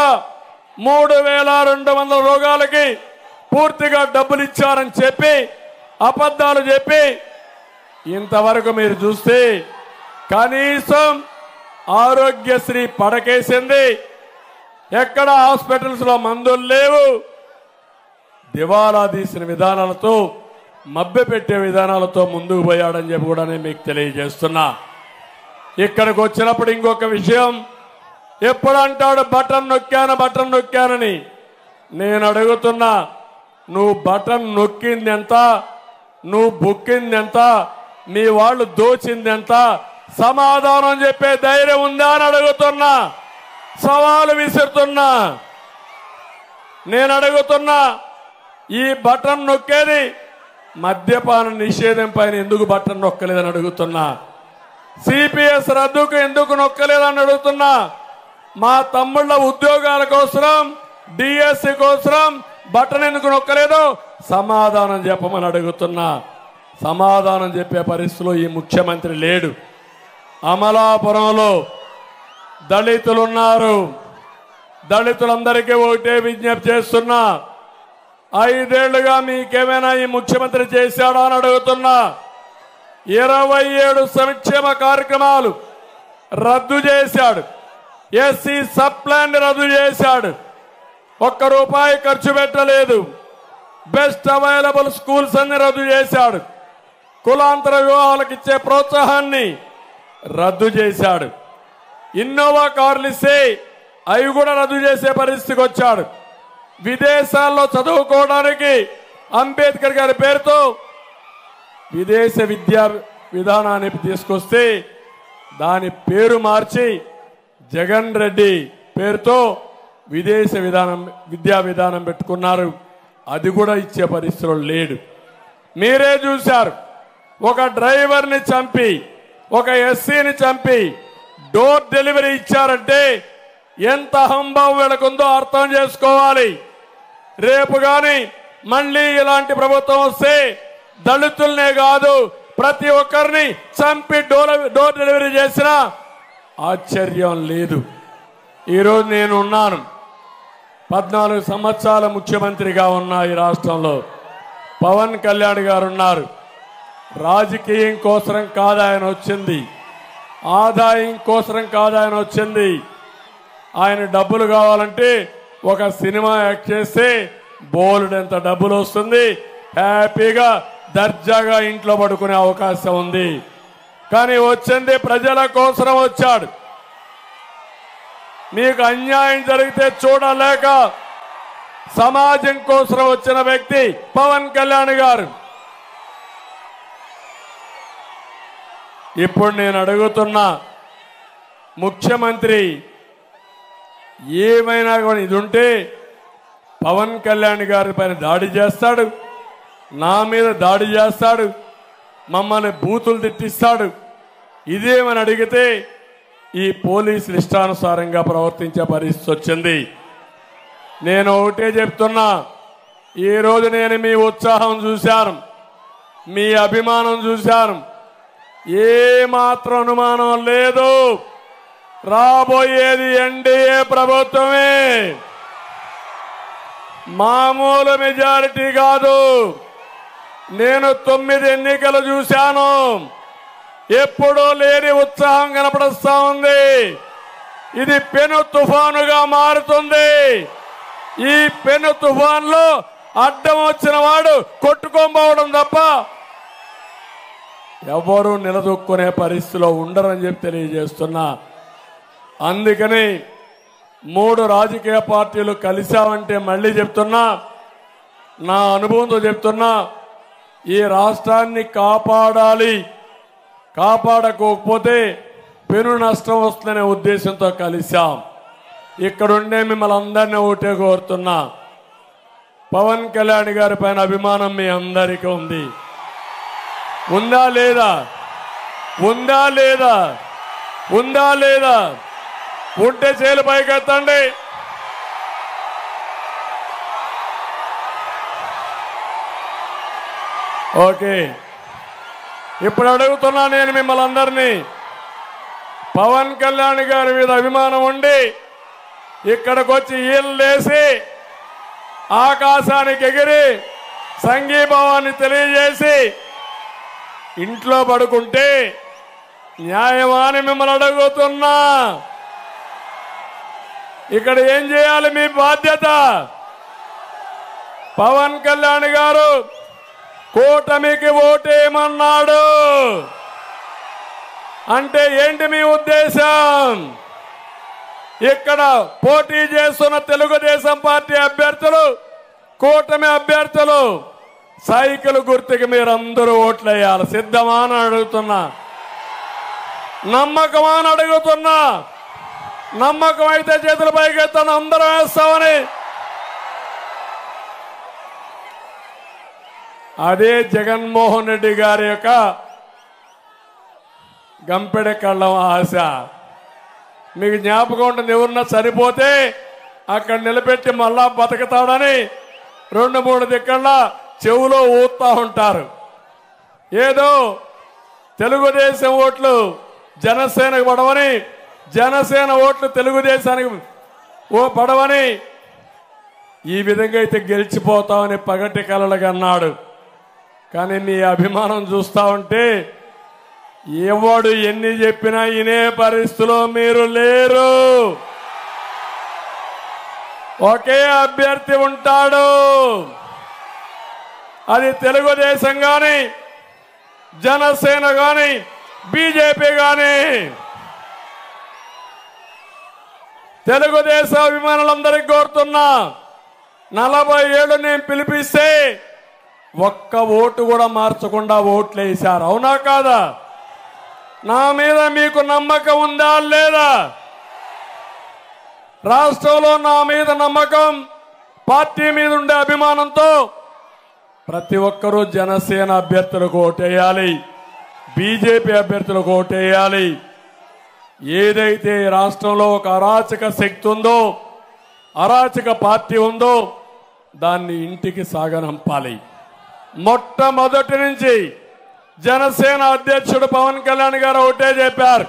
S2: 3200 రోగాలకి పూర్తిగా డబ్బులు ఇచ్చారని చెప్పి అబద్ధాలు చెప్పి ఇంతవరకు మీరు చూస్తే కనీసం ఆరోగ్యశ్రీ పడకేసింది. ఎక్కడ హాస్పిటల్స్ లో మందులు లేవు. దివాలా తీసిన విధానాలతో, మభ్యపెట్టే విధానాలతో ముందుకు పోయాడని చెప్పి కూడా నేను మీకు తెలియజేస్తున్నా. ఇక్కడికి వచ్చినప్పుడు ఇంకొక విషయం, ఎప్పుడు అంటాడు బటన్ నొక్కానని. నేను అడుగుతున్నా, నువ్వు బటన్ నొక్కింది ఎంత, నువ్వు బుక్కింది ఎంత, మీ వాళ్ళు దోచింది ఎంత, సమాధానం చెప్పే ధైర్యం ఉందా అని అడుగుతున్నా. సవాలు విసురుతున్నా. నేను అడుగుతున్నా, ఈ బటన్ నొక్కేది మద్యపాన నిషేధం పైన ఎందుకు బటన్ నొక్కలేదని అడుగుతున్నా. సిపిఎస్ రద్దుకు ఎందుకు నొక్కలేదని అడుగుతున్నా. మా తమ్ముళ్ళ ఉద్యోగాల కోసం, డిఎస్సి కోసం బటన్ ఎందుకు నొక్కలేదో సమాధానం చెప్పమని అడుగుతున్నా. సమాధానం చెప్పే పరిస్థితిలో ఈ ముఖ్యమంత్రి లేడు. అమలాపురంలో దళితులున్నారు. దళితులందరికీ ఒకటే విజ్ఞప్తి చేస్తున్నా, 5 ఏళ్లుగా మీకేమైనా ఈ ముఖ్యమంత్రి చేశాడా అని అడుగుతున్నా. 27 సంక్షేమ కార్యక్రమాలు రద్దు చేశాడు. ఎస్సీ సబ్ ప్లాన్ రద్దు చేశాడు. ₹1 ఖర్చు పెట్టలేదు. బెస్ట్ అవైలబుల్ స్కూల్స్ అన్ని రద్దు చేశాడు. కులాంతర వివాహాలకు ఇచ్చే ప్రోత్సాహాన్ని రద్దు చేశాడు. ఇన్నోవా కార్లు ఇస్తే అవి కూడా రద్దు చేసే పరిస్థితికి వచ్చాడు. విదేశాల్లో చదువుకోవడానికి అంబేద్కర్ గారి పేరుతో విదేశ విద్యా విధానాన్ని తీసుకొస్తే దాని పేరు మార్చి జగన్ రెడ్డి పేరుతో విదేశ విద్యా విధానం పెట్టుకున్నారు. అది కూడా ఇచ్చే పరిస్థితులు లేడు. మీరే చూశారు, ఒక డ్రైవర్ని చంపి, ఒక ఎస్సీని చంపి డోర్ డెలివరీ ఇచ్చారంటే ఎంత హంభావం వెళకుందో అర్థం చేసుకోవాలి. రేపు గాని మళ్ళీ ఇలాంటి ప్రభుత్వం వస్తే దళితుల్నే కాదు ప్రతి ఒక్కరిని చంపి డోర్ డెలివరీ చేసినా ఆశ్చర్యం లేదు. ఈరోజు నేను ఉన్నాను, 14 సంవత్సరాల ముఖ్యమంత్రిగా ఉన్నా ఈ రాష్ట్రంలో. పవన్ కళ్యాణ్ గారు ఉన్నారు. రాజకీయం కోసం కాదు ఆయన వచ్చింది, ఆదాయం కోసం కాదు ఆయన వచ్చింది. ఆయన డబ్బులు కావాలంటే ఒక సినిమా యాక్ట్ చేస్తే బోల్డెంత డబ్బులు వస్తుంది, హ్యాపీగా దర్జాగా ఇంట్లో పడుకునే అవకాశం ఉంది. కానీ వచ్చింది ప్రజల కోసం వచ్చాడు. మీకు అన్యాయం జరిగితే చూడలేక సమాజం కోసం వచ్చిన వ్యక్తి పవన్ కళ్యాణ్ గారు. ఇప్పుడు నేను అడుగుతున్నా, ముఖ్యమంత్రి ఏమైనా కూడా ఇది ఉంటే పవన్ కళ్యాణ్ గారి పైన దాడి చేస్తాడు, నా మీద దాడి చేస్తాడు, మమ్మల్ని బూతులు తిట్టిస్తాడు. ఇదేమని అడిగితే ఈ పోలీసులు ఇష్టానుసారంగా ప్రవర్తించే పరిస్థితి వచ్చింది. నేను ఒకటే చెప్తున్నా, ఈరోజు నేను మీ ఉత్సాహం చూశాను, మీ అభిమానం చూశాను. ఏ మాత్రం అనుమానం లేదు, రాబోయేది ఎన్డీఏ ప్రభుత్వమే. మామూలు మెజారిటీ కాదు. నేను 9 ఎన్నికలు చూశాను, ఎప్పుడూ లేని ఉత్సాహం కనపడుస్తా ఉంది. ఇది పెను తుఫానుగా మారుతుంది. ఈ పెను తుఫాన్లో అడ్డం వచ్చిన వాడు కొట్టుకోబోవడం తప్ప ఎవరు నిలదొక్కునే పరిస్థితిలో ఉండరని చెప్పి తెలియజేస్తున్నా. అందుకని 3 రాజకీయ పార్టీలు కలిశామంటే మళ్ళీ చెప్తున్నా, నా అనుభవంతో చెప్తున్నా, ఈ రాష్ట్రాన్ని కాపాడాలి, కాపాడకపోతే పెను నష్టం వస్తుందనే ఉద్దేశంతో కలిశాం. ఇక్కడుండే మిమ్మల్ని అందరినీ ఒకటే కోరుతున్నా, పవన్ కళ్యాణ్ గారి పైన అభిమానం మీ అందరికీ ఉంది. ఉందా లేదా? ఉందా లేదా? ఉందా లేదా? ఉంటే చేలు పైకెత్తండి. ఓకే, ఇప్పుడు అడుగుతున్నా నేను మిమ్మల్ని అందరినీ, పవన్ కళ్యాణ్ గారి మీద అభిమానం ఉండి ఇక్కడికి వచ్చి ఈళ్ళేసి ఆకాశానికి ఎగిరి సంఘీభావాన్ని తెలియజేసి ఇంట్లో పడుకుంటే న్యాయమా అని మిమ్మల్ని అడుగుతున్నా. ఇక్కడ ఏం చేయాలి? మీ బాధ్యత. పవన్ కళ్యాణ్ గారు కూటమికి ఓటేయమన్నాడు అంటే ఏంటి మీ ఉద్దేశం? ఇక్కడ పోటీ చేస్తున్న తెలుగుదేశం పార్టీ అభ్యర్థులు, కూటమి అభ్యర్థులు సైకిల్ గుర్తుకి మీరందరూ ఓట్లేయాలి. సిద్ధమా అని అడుగుతున్నా. నమ్మకమా అని అడుగుతున్నా. నమ్మకం అయితే చేతుల పైకెత్తాను, అందరం వేస్తామని. అదే జగన్మోహన్ రెడ్డి గారి యొక్క గంపెడ కళ్ళం ఆశ. మీకు జ్ఞాపకం ఉంటుంది, ఎవరన్నా చనిపోతే అక్కడ నిలబెట్టి మళ్ళా బతుకుతాడని 2-3 దిక్కల్లా చెవులో ఊతా ఉంటారు. ఏదో తెలుగుదేశం ఓట్లు జనసేనకు పడవని, జనసేన ఓట్లు తెలుగుదేశానికి పడవని, ఈ విధంగా అయితే గెలిచిపోతామని పగటి కలలుగా అన్నాడు. కానీ మీ అభిమానం చూస్తా ఉంటే ఎవడు ఎన్ని చెప్పినా ఇనే పరిస్థితిలో మీరు లేరు. ఒకే అభ్యర్థి ఉంటాడు. అది తెలుగుదేశం గాని, జనసేన గాని, బీజేపీ గాని. తెలుగుదేశం అభిమానులందరికీ కోరుతున్నా, 40 ఏళ్ళు నేను పిలిపిస్తే ఒక్క ఓటు కూడా మార్చకుండా ఓట్లు వేశారు. అవునా కాదా? నా మీద మీకు నమ్మకం ఉందా లేదా? రాష్ట్రంలో నా మీద నమ్మకం, పార్టీ మీద ఉండే అభిమానంతో ప్రతి ఒక్కరూ జనసేన అభ్యర్థులకు ఓటేయాలి, బీజేపీ అభ్యర్థులకు ఓటేయాలి. ఏదైతే రాష్ట్రంలో ఒక అరాచక శక్తి ఉందో, అరాచక పార్టీ ఉందో దాన్ని ఇంటికి సాగనంపాలి. మొట్టమొదటి నుంచి జనసేన అధ్యక్షుడు పవన్ కళ్యాణ్ గారు ఒకటే చెప్పారు,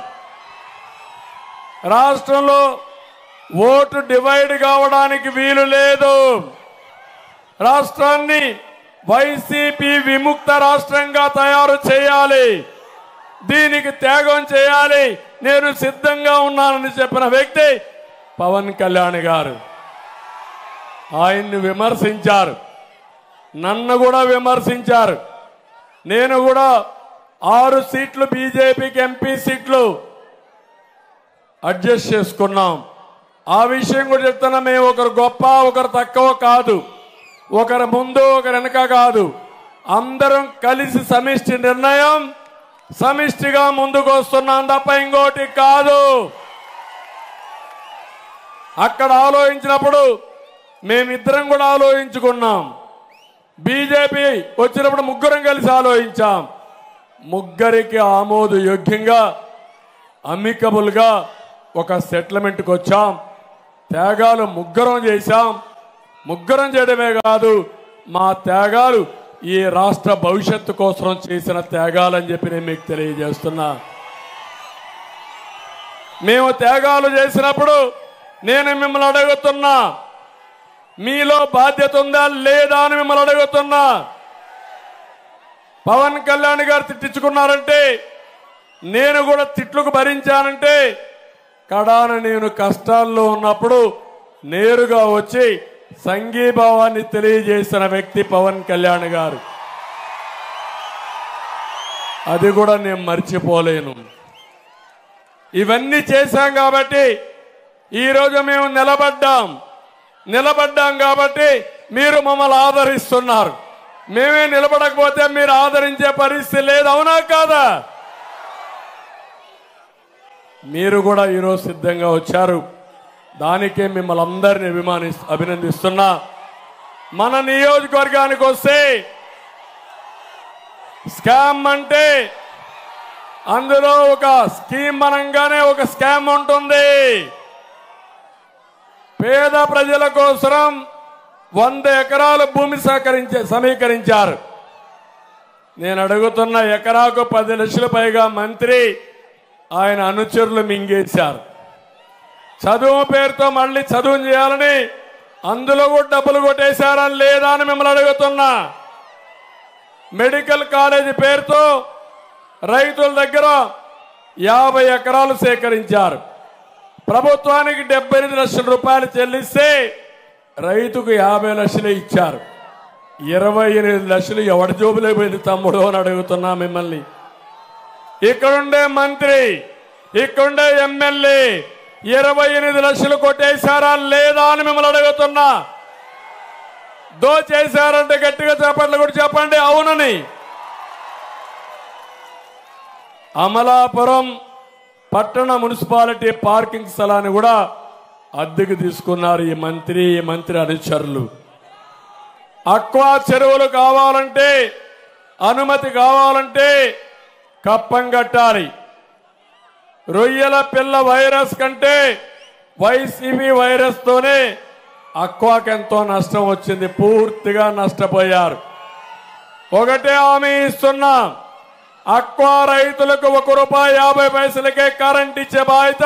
S2: రాష్ట్రంలో ఓటు డివైడ్ కావడానికి వీలు లేదు. రాష్ట్రాన్ని వైసీపీ విముక్త రాష్ట్రంగా తయారు చేయాలి, దీనికి త్యాగం చేయాలి, నేను సిద్ధంగా ఉన్నానని చెప్పిన వ్యక్తి పవన్ కళ్యాణ్ గారు. ఆయన్ని విమర్శించారు, నన్ను కూడా విమర్శించారు. నేను కూడా 6 సీట్లు బీజేపీకి ఎంపీ సీట్లు అడ్జస్ట్ చేసుకున్నాం. ఆ విషయం కూడా చెప్తున్నా, మేము ఒకరు గొప్ప ఒకరు తక్కువ కాదు, ఒకరు ముందు ఒకరు వెనక కాదు, అందరం కలిసి సమిష్టి నిర్ణయం, సమిష్టిగా ముందుకు వస్తున్నాం తప్ప ఇంకోటి కాదు. అక్కడ ఆలోచించినప్పుడు మేమిద్దరం కూడా ఆలోచించుకున్నాం. బీజేపీ వచ్చినప్పుడు ముగ్గురం కలిసి ఆలోచించాం. ముగ్గురికి ఆమోదయోగ్యంగా అమికబుల్ గా ఒక సెటిల్మెంట్కి వచ్చాం. త్యాగాలు ముగ్గురం చేశాం. ముగ్గురం చేయడమే కాదు, మా త్యాగాలు ఈ రాష్ట్ర భవిష్యత్తు కోసం చేసిన త్యాగాలని చెప్పి నేను మీకు తెలియజేస్తున్నా. మేము త్యాగాలు చేసినప్పుడు నేను మిమ్మల్ని అడుగుతున్నా, మీలో బాధ్యత ఉందా లేదా అని మిమ్మల్ని అడుగుతున్నా. పవన్ కళ్యాణ్ గారు తిట్టించుకున్నారంటే, నేను కూడా తిట్లకు భరించానంటే, కడాన నేను కష్టాల్లో ఉన్నప్పుడు నేరుగా వచ్చి సంఘీభావాన్ని తెలియజేసిన వ్యక్తి పవన్ కళ్యాణ్ గారు. అది కూడా నేను మర్చిపోలేను. ఇవన్నీ చేశాం కాబట్టి ఈరోజు మేము నిలబడ్డాం కాబట్టి మీరు మమ్మల్ని ఆదరిస్తున్నారు. మేమే నిలబడకపోతే మీరు ఆదరించే పరిస్థితి లేదు. అవునా కాదా? మీరు కూడా ఈరోజు సిద్ధంగా వచ్చారు. దానికే మిమ్మల్ని అందరినీ అభినందిస్తున్నా. మన నియోజకవర్గానికి వస్తే స్కామ్ అంటే అందులో ఒక స్కీమ్ అనగానే ఒక స్కామ్ ఉంటుంది. పేద ప్రజల కోసం 100 ఎకరాల భూమి సమీకరించారు. నేను అడుగుతున్న ఎకరాకు 10 లక్షల పైగా మంత్రి ఆయన అనుచరులు మింగేశారు. చదువు పేరుతో మళ్ళీ చదువు చేయాలని అందులో కూడా డబ్బులు కొట్టేశారా లేదా అని మిమ్మల్ని అడుగుతున్నా. మెడికల్ కాలేజీ పేరుతో రైతుల దగ్గర 50 ఎకరాలు సేకరించారు. ప్రభుత్వానికి 78 లక్షల రూపాయలు చెల్లిస్తే రైతుకు 50 లక్షలు ఇచ్చారు. 28 లక్షలు ఎవడి జోబులో పోయింది తమ్ముడు అని అడుగుతున్నా మిమ్మల్ని. ఇక్కడుండే మంత్రి, ఇక్కడుండే ఎమ్మెల్యే 28 లక్షలు కొట్టేశారా లేదా అని మిమ్మల్ని అడుగుతున్నా. దోచేశారంటే గట్టిగా చెప్పండి కూడా చెప్పండి అవునని. అమలాపురం పట్టణ మున్సిపాలిటీ పార్కింగ్ స్థలాన్ని కూడా అద్దెకు తీసుకున్నారు ఈ మంత్రి అనుచరులు. అక్వా చెరువులు కావాలంటే అనుమతి కావాలంటే కప్పం కట్టాలి. రొయ్యల పిల్ల వైరస్ కంటే వైసీపీ వైరస్ తోనే అక్వాకి ఎంతో నష్టం వచ్చింది. పూర్తిగా నష్టపోయారు. ఒకటే హామీ ఇస్తున్నా, అక్వా రైతులకు ₹1.50 కరెంట్ ఇచ్చే బాధ్యత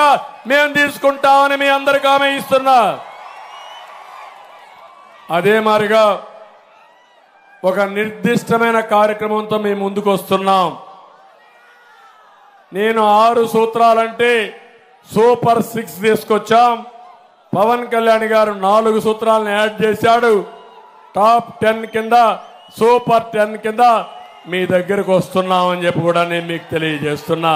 S2: మేము తీసుకుంటామని మీ అందరికీ హామీ ఇస్తున్నా. అదే మాదిరిగా ఒక నిర్దిష్టమైన కార్యక్రమంతో మేము ముందుకు వస్తున్నాం. నేను 6 సూత్రాలంటే సూపర్ 6 తీసుకొచ్చాం. పవన్ కళ్యాణ్ గారు 4 సూత్రాలను యాడ్ చేశాడు. టాప్ 10 కింద సూపర్ 10 కింద మీ దగ్గరకు వస్తున్నామని చెప్పి కూడా నేను మీకు తెలియజేస్తున్నా.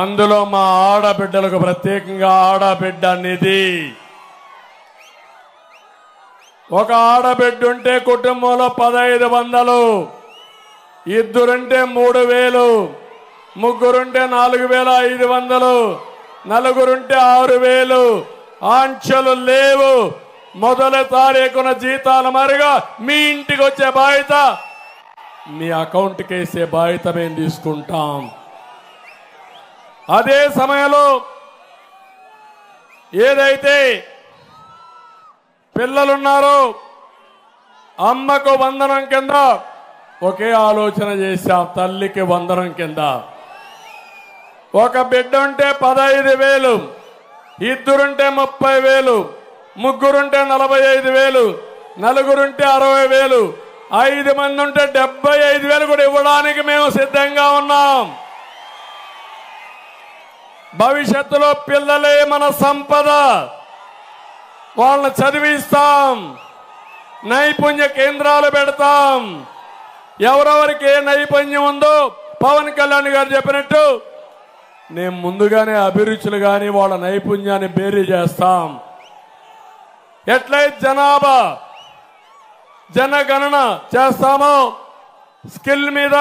S2: అందులో మా ఆడబిడ్డలకు ప్రత్యేకంగా ఆడబిడ్డ నిధి. ఒక ఆడబిడ్డ ఉంటే కుటుంబంలో 1500, ఇద్దరుంటే 3000, ముగ్గురుంటే 4500, నలుగురుంటే 6000. ఆంక్షలు లేవు. మొదటి తారీఖున జీతాల మరుగా మీ ఇంటికి వచ్చే బాధ్యత, మీ అకౌంట్కి వేసే బాధ్యత మేము తీసుకుంటాం. అదే సమయంలో ఏదైతే పిల్లలున్నారో అమ్మకు వందనం కింద ఒకే ఆలోచన చేశాం. తల్లికి వందనం కింద ఒక బిడ్డ ఉంటే 15,000, ఇద్దరుంటే 30,000, ముగ్గురుంటే 45,000, నలుగురుంటే 60,000, 5 మంది ఉంటే 75,000 కూడా ఇవ్వడానికి మేము సిద్ధంగా ఉన్నాం. భవిష్యత్తులో పిల్లలే మన సంపద. వాళ్ళని చదివిస్తాం, నైపుణ్య కేంద్రాలు పెడతాం. ఎవరెవరికి ఏ నైపుణ్యం ఉందో పవన్ కళ్యాణ్ గారు చెప్పినట్టు నేను ముందుగానే అభిరుచులు గాని వాళ్ళ నైపుణ్యాన్ని బేరీ చేస్తాం. ఎట్లయితే జనగణన చేస్తామో స్కిల్ మీద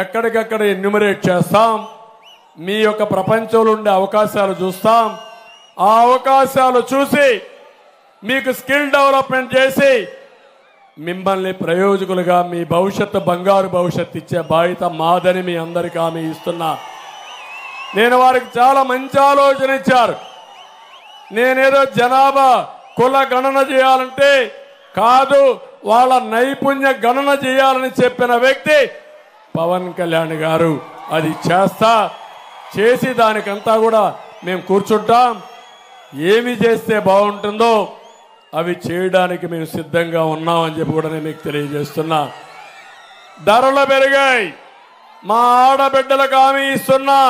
S2: ఎక్కడికక్కడ ఎన్యూమరేట్ చేస్తాం. మీ యొక్క ప్రపంచంలో ఉండే అవకాశాలు చూస్తాం. ఆ అవకాశాలు చూసి మీకు స్కిల్ డెవలప్మెంట్ చేసి మిమ్మల్ని ప్రయోజకులుగా మీ భవిష్యత్తు బంగారు భవిష్యత్తు ఇచ్చే బాధ్యత మాదని మీ అందరికీ హామీ ఇస్తున్నా. నేను వారికి చాలా మంచి ఆలోచన ఇచ్చారు. నేనేదో జనాభా కుల గణన చేయాలంటే కాదు, వాళ్ళ నైపుణ్య గణన చేయాలని చెప్పిన వ్యక్తి పవన్ కళ్యాణ్ గారు. అది చేసి దానికంతా కూడా మేము కూర్చుంటాం. ఏమి చేస్తే బాగుంటుందో అవి చేయడానికి మేము సిద్ధంగా ఉన్నామని చెప్పి కూడా నేను మీకు తెలియజేస్తున్నా. ధరలు పెరిగాయి, మా ఆడబిడ్డలకు హామీ ఇస్తున్నా.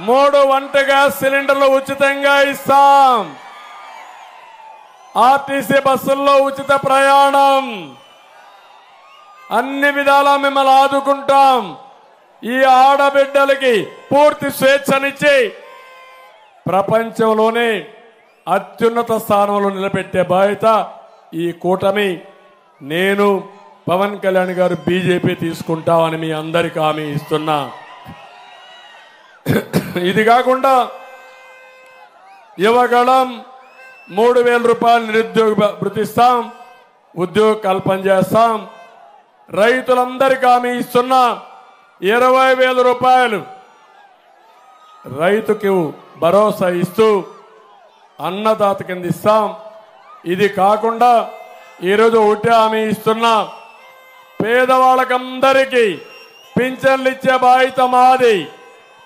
S2: 3 వంట గ్యాస్ సిలిండర్లు ఉచితంగా ఇస్తాం. ఆర్టీసీ బస్సుల్లో ఉచిత ప్రయాణం. అన్ని విధాలా మిమ్మల్ని ఆదుకుంటాం. ఈ ఆడబిడ్డలకి పూర్తి స్వేచ్ఛనిచ్చి ప్రపంచంలోనే అత్యున్నత స్థానంలో నిలబెట్టే బాధ్యత ఈ కూటమి, నేను, పవన్ కళ్యాణ్ గారు, బీజేపీ తీసుకుంటామని మీ అందరికీ హామీ ఇస్తున్నా. ఇది కాకుండా యువగళం 3,000 రూపాయలు నిరుద్యోగ భృతిస్తాం, ఉద్యోగ కల్పన చేస్తాం. రైతులందరికీ హామీ ఇస్తున్నా 20,000 రూపాయలు రైతుకు భరోసా ఇస్తూ అన్నదాత కింద ఇస్తాం. ఇది కాకుండా ఈరోజు ఒకటే హామీ ఇస్తున్నా, పేదవాళ్ళకందరికీ పింఛన్లు ఇచ్చే బాధ్యత మాది.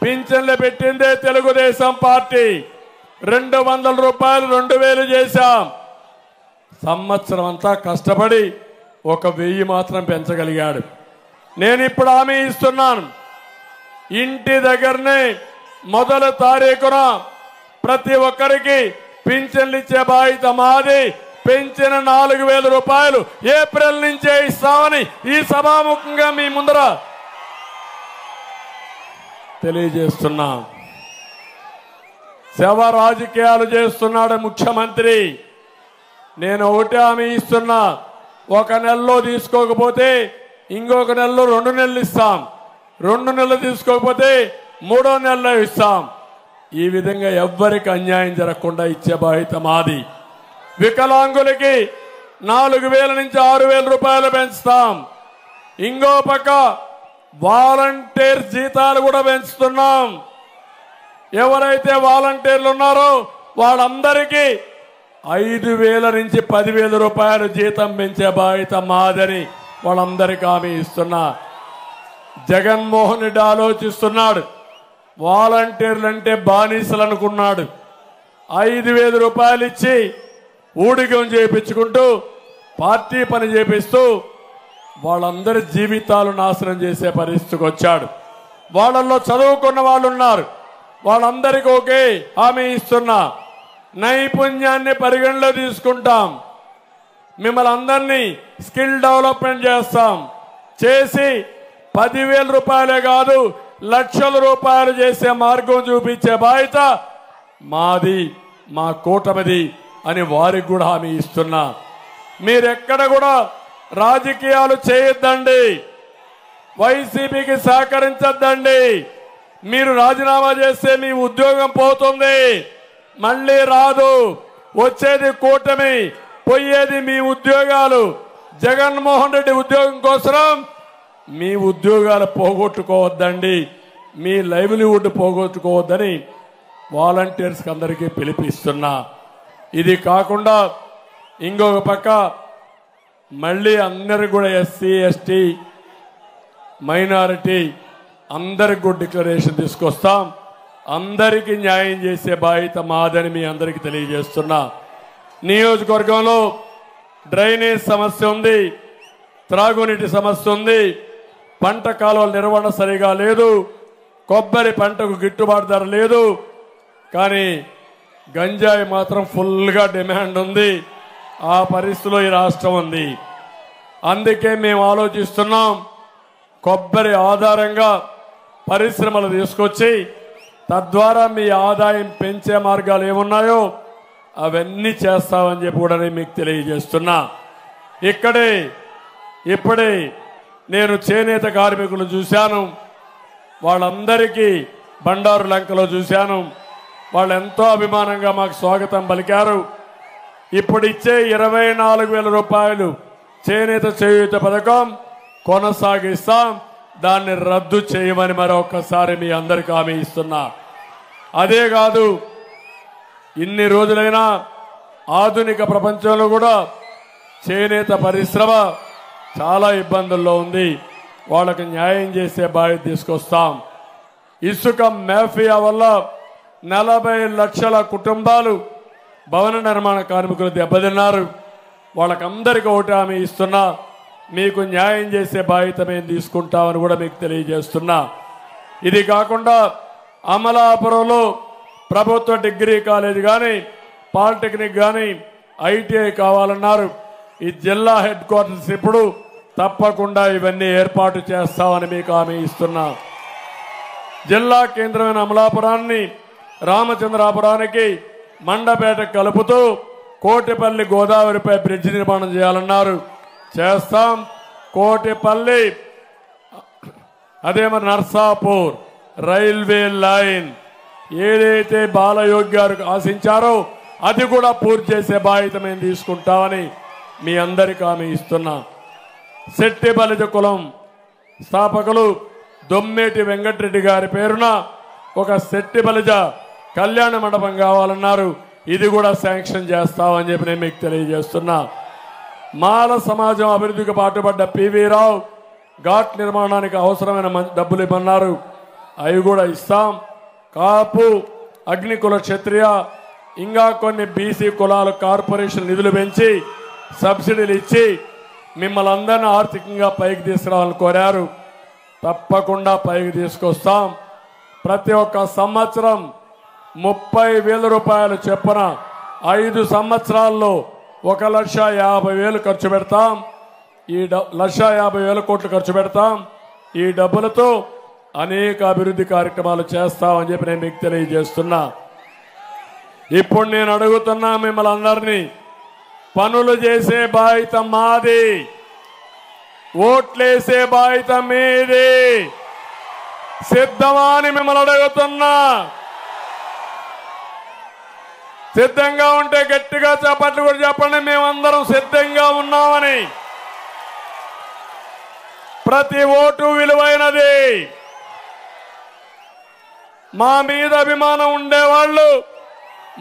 S2: పింఛన్లు పెట్టిందే తెలుగుదేశం పార్టీ. 200 రూపాయలు 2,000 చేశాం. సంవత్సరం అంతా కష్టపడి 1,000 మాత్రం పెంచగలిగాడు. నేను ఇప్పుడు హామీ ఇస్తున్నాను, ఇంటి దగ్గరనే మొదటి తారీఖున ప్రతి ఒక్కరికి పింఛన్లు ఇచ్చే బాధ్యత మాది. పెంచిన 4,000 రూపాయలు ఏప్రిల్ నుంచే ఇస్తామని ఈ సభాముఖంగా మీ ముందర తెలియజేస్తున్నాం. శవ రాజకీయాలు చేస్తున్నాడు ముఖ్యమంత్రి. నేను ఒకటే హామీ ఇస్తున్నా, 1 నెలలో తీసుకోకపోతే ఇంకొక నెలలో 2 నెలలు ఇస్తాం, 2 నెలలు తీసుకోకపోతే 3వ నెలలో ఇస్తాం. ఈ విధంగా ఎవ్వరికి అన్యాయం జరగకుండా ఇచ్చే బాధ్యత మాది. వికలాంగులకి 4,000 నుంచి 6,000 రూపాయలు పెంచుతాం. ఇంకో పక్క వాలంటీర్ జీతాలు కూడా పెంచుతున్నాం. ఎవరైతే వాలంటీర్లు ఉన్నారో వాళ్ళందరికీ 5,000 నుంచి 10,000 రూపాయలు జీతం పెంచే బాధ్యత మాదని వాళ్ళందరికీ హామీ ఇస్తున్నా. జగన్మోహన్ రెడ్డి ఆలోచిస్తున్నాడు, వాలంటీర్లు అంటే బానిసలు అనుకున్నాడు. 5,000 రూపాయలు ఇచ్చి ఊడిగం చేయించుకుంటూ పార్టీ పని చేపిస్తూ వాళ్ళందరి జీవితాలు నాశనం చేసే పరిస్థితికి వచ్చాడు. వాళ్ళల్లో చదువుకున్న వాళ్ళు ఉన్నారు, వాళ్ళందరికీ ఒకే హామీ ఇస్తున్నా, నైపుణ్యాన్ని పరిగణలో తీసుకుంటాం. మిమ్మల్ని అందరినీ స్కిల్ డెవలప్మెంట్ చేస్తాం. చేసి 10,000 రూపాయలే కాదు, లక్షల రూపాయలు చేసే మార్గం చూపించే బాధ్యత మాది, మా కూటమిది అని వారికి కూడా హామీ ఇస్తున్నా. మీరెక్కడ కూడా రాజకీయాలు చేయొద్దండి, వైసీపీకి సహకరించొద్దండి. మీరు రాజీనామా చేస్తే మీ ఉద్యోగం పోతుంది, మళ్ళీ రాదు. వచ్చేది కూటమి, పోయేది మీ ఉద్యోగాలు. జగన్మోహన్ రెడ్డి ఉద్యోగం కోసం మీ ఉద్యోగాలు పోగొట్టుకోవద్దండి, మీ లైవ్లీవుడ్ పోగొట్టుకోవద్దని వాలంటీర్స్కి అందరికీ పిలిపిస్తున్నా. ఇది కాకుండా ఇంకొక పక్క మళ్ళీ అందరికి కూడా ఎస్సీ ఎస్టీ మైనారిటీ అందరికి కూడా డిక్లరేషన్ తీసుకొస్తాం. అందరికీ న్యాయం చేసే బాధ్యత మాదని మీ అందరికీ తెలియజేస్తున్నా. నియోజకవర్గంలో డ్రైనేజ్ సమస్య ఉంది, త్రాగునీటి సమస్య ఉంది, పంట కాలువల నిర్వహణ సరిగా లేదు, కొబ్బరి పంటకు గిట్టుబాటు ధర లేదు. కానీ గంజాయి మాత్రం ఫుల్గా డిమాండ్ ఉంది. ఆ పరిస్థితిలో ఈ రాష్ట్రం ఉంది. అందుకే మేము ఆలోచిస్తున్నాం, కొబ్బరి ఆధారంగా పరిశ్రమలు తీసుకొచ్చి తద్వారా మీ ఆదాయం పెంచే మార్గాలు ఏమున్నాయో అవన్నీ చేస్తామని చెప్పి కూడా మీకు తెలియజేస్తున్నా. ఇప్పుడే నేను చేనేత కార్మికులు చూశాను, వాళ్ళందరికీ బండారు లంకలో చూశాను. వాళ్ళు ఎంతో అభిమానంగా మాకు స్వాగతం పలికారు. ఇప్పుడు ఇచ్చే 24,000 రూపాయలు చేనేత చేయూత పథకం కొనసాగిస్తాం, దాన్ని రద్దు చేయమని మరొకసారి మీ అందరికీ హామీ ఇస్తున్నా. అదే కాదు, ఇన్ని రోజులైనా ఆధునిక ప్రపంచంలో కూడా చేనేత పరిశ్రమ చాలా ఇబ్బందుల్లో ఉంది. వాళ్ళకి న్యాయం చేసే బాధ్యత తీసుకొస్తాం. ఇసుక మాఫియా వల్ల 40 లక్షల కుటుంబాలు భవన నిర్మాణ కార్మికులు దెబ్బతిన్నారు. వాళ్ళకందరికీ ఒకటి హామీ ఇస్తున్నా, మీకు న్యాయం చేసే బాధ్యత మేము తీసుకుంటామని కూడా మీకు తెలియజేస్తున్నా. ఇది కాకుండా అమలాపురంలో ప్రభుత్వ డిగ్రీ కాలేజ్ కానీ పాలిటెక్నిక్ కానీ ఐటీఐ కావాలన్నారు. ఈ జిల్లా హెడ్ క్వార్టర్స్ ఇప్పుడు తప్పకుండా ఇవన్నీ ఏర్పాటు చేస్తామని మీకు హామీ ఇస్తున్నా. జిల్లా కేంద్రమైన అమలాపురాన్ని రామచంద్రాపురానికి మండపేట కలుపుతూ కోటిపల్లి గోదావరిపై బ్రిడ్జి నిర్మాణం చేయాలన్నారు, చేస్తాం. కోటిపల్లి అదే మరి నర్సాపూర్ రైల్వే లైన్ ఏదైతే బాలయోగి గారు ఆశించారో అది కూడా పూర్తి చేసే బాధ్యత మేము తీసుకుంటామని మీ అందరికీ హామీ ఇస్తున్నా. శెట్టి బలిజ కులం స్థాపకులు దొమ్మేటి వెంకటరెడ్డి గారి పేరున ఒక శెట్టి బలిజ కళ్యాణ మండపం కావాలన్నారు. ఇది కూడా శాంక్షన్ చేస్తామని చెప్పి నేను మీకు తెలియజేస్తున్నా. మాల సమాజం అభివృద్ధికి పాటుపడ్డ పివి రావు ఘాట్ నిర్మాణానికి అవసరమైన డబ్బులు ఇవ్వన్నారు. అవి కూడా ఇస్తాం. కాపు అగ్నికుల క్షత్రియ ఇంకా కొన్ని బీసీ కులాల కార్పొరేషన్ నిధులు పెంచి సబ్సిడీలు ఇచ్చి మిమ్మల్ని అందరినీ ఆర్థికంగా పైకి తీసుకురావాలని కోరారు. తప్పకుండా పైకి తీసుకొస్తాం. ప్రతి ఒక్క సంవత్సరం 30,000 రూపాయలు చొప్పున 5 సంవత్సరాల్లో 1,50,000 ఖర్చు పెడతాం. ఈ 1,50,000 కోట్లు ఖర్చు పెడతాం. ఈ డబ్బులతో అనేక అభివృద్ధి కార్యక్రమాలు చేస్తామని చెప్పి నేను మీకు తెలియజేస్తున్నా. ఇప్పుడు నేను అడుగుతున్నా మిమ్మల్ని అందరినీ, పనులు చేసే బాధ్యత మాది, ఓట్లేసే బాధ్యత మీది. సిద్ధమా అని మిమ్మల్ని అడుగుతున్నా. సిద్ధంగా ఉంటే గట్టిగా చప్పట్లు కూడా చెప్పండి. మేమందరం సిద్ధంగా ఉన్నామని. ప్రతి ఓటు విలువైనది. మా మీద అభిమానం ఉండేవాళ్ళు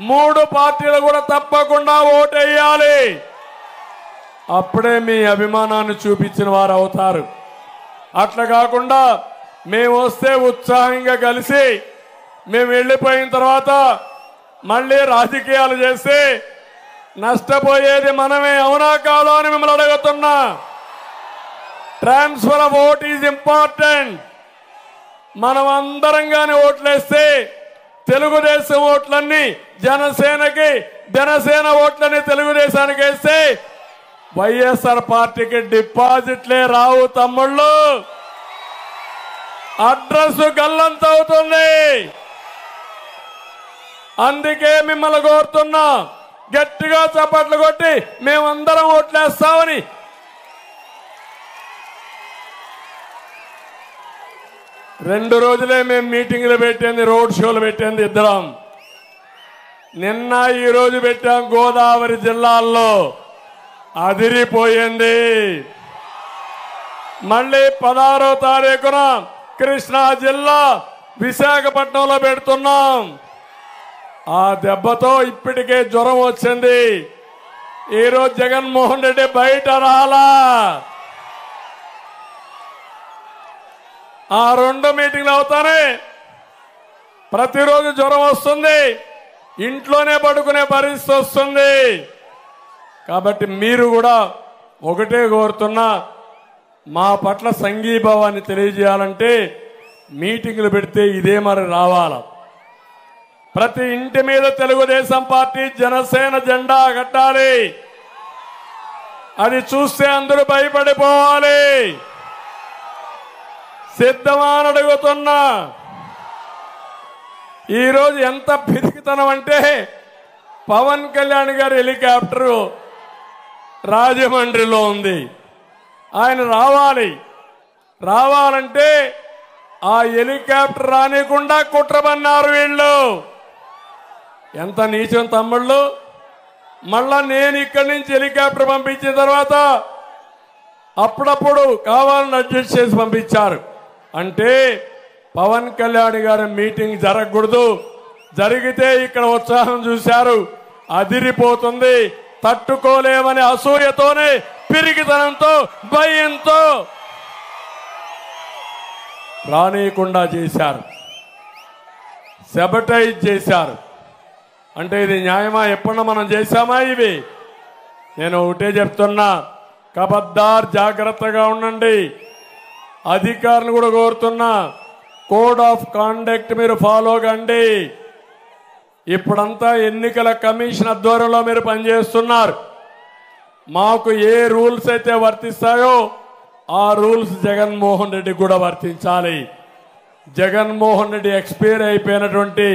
S2: 3 పార్టీలు కూడా తప్పకుండా ఓటేయాలి. అప్పుడే మీ అభిమానాన్ని చూపించిన వారు అవుతారు. అట్లా కాకుండా మేము వస్తే ఉత్సాహంగా కలిసి మేము వెళ్ళిపోయిన తర్వాత మళ్ళీ రాజకీయాలు చేస్తే నష్టపోయేది మనమే. అవునా కాదా అని మిమ్మల్ని అడుగుతున్నా. Transfer of vote is important. మనం అందరం కానీ ఓట్లేస్తే తెలుగుదేశం ఓట్లన్నీ జనసేనకి, జనసేన ఓట్లన్నీ తెలుగుదేశానికి వేస్తే వైఎస్ఆర్ పార్టీకి డిపాజిట్లే రావు తమ్ముళ్ళు. అడ్రస్ గల్లంత అవుతుంది. అందుకే మిమ్మల్ని కోరుతున్నా, గట్టిగా చప్పట్లు కొట్టి మేమందరం ఓట్లేస్తామని. రెండు రోజులే మేము మీటింగ్లు పెట్టింది, రోడ్ షోలు పెట్టింది ఇద్దరం. నిన్న ఈ రోజు పెట్టాం గోదావరి జిల్లాల్లో. అదిరిపోయింది. మళ్ళీ 16వ తారీఖున కృష్ణా జిల్లా విశాఖపట్నంలో పెడుతున్నాం. ఆ దెబ్బతో ఇప్పటికే జ్వరం వచ్చింది. ఈరోజు జగన్మోహన్ రెడ్డి బయట రాలా. ఆ 2 మీటింగ్లు అవుతానే ప్రతిరోజు జ్వరం వస్తుంది, ఇంట్లోనే పడుకునే పరిస్థితి వస్తుంది. కాబట్టి మీరు కూడా ఒకటే కోరుతున్నా, మా పట్ల సంఘీభావాన్ని తెలియజేయాలంటే మీటింగ్లు పెడితే ఇదే మరి రావాల. ప్రతి ఇంటి మీద తెలుగుదేశం పార్టీ, జనసేన జెండా కట్టాలి. అది చూస్తే అందరూ భయపడిపోవాలి. సిద్ధమా అని అడుగుతున్నా. ఈరోజు ఎంత పిరికితనం అంటే, పవన్ కళ్యాణ్ గారి హెలికాప్టరు రాజమండ్రిలో ఉంది. ఆయన రావాలంటే ఆ హెలికాప్టర్ రానికుండా కుట్రబన్నారు వీళ్ళు. ఎంత నీచం తమ్ముళ్ళు. మళ్ళా నేను ఇక్కడి నుంచి హెలికాప్టర్ పంపించిన తర్వాత అప్పుడప్పుడు కావాలని అడ్జస్ట్ చేసి పంపించారు. అంటే పవన్ కళ్యాణ్ గారి మీటింగ్ జరగకూడదు, జరిగితే ఇక్కడ ఉత్సాహం చూశారు, అదిరిపోతుంది, తట్టుకోలేమని అసూయతోనే, పిరికితనంతో, భయంతో రానీయకుండా చేశారు, సెబటైజ్ చేశారు. అంటే ఇది న్యాయమా? ఎప్పుడన్నా మనం చేశామా ఇవి? నేను ఒకటే చెప్తున్నా, కబద్దార్ జాగ్రత్తగా ఉండండి. అధికారులు కూడా కోరుతున్నా, కోడ్ ఆఫ్ కాండక్ట్ మీరు ఫాలో కండి. ఇప్పుడంతా ఎన్నికల కమిషన్ ఆధ్వర్యంలో మీరు పనిచేస్తున్నారు. మాకు ఏ రూల్స్ అయితే వర్తిస్తాయో ఆ రూల్స్ జగన్మోహన్ రెడ్డి కూడా వర్తించాలి. జగన్మోహన్ రెడ్డి ఎక్స్పైర్ అయిపోయినటువంటి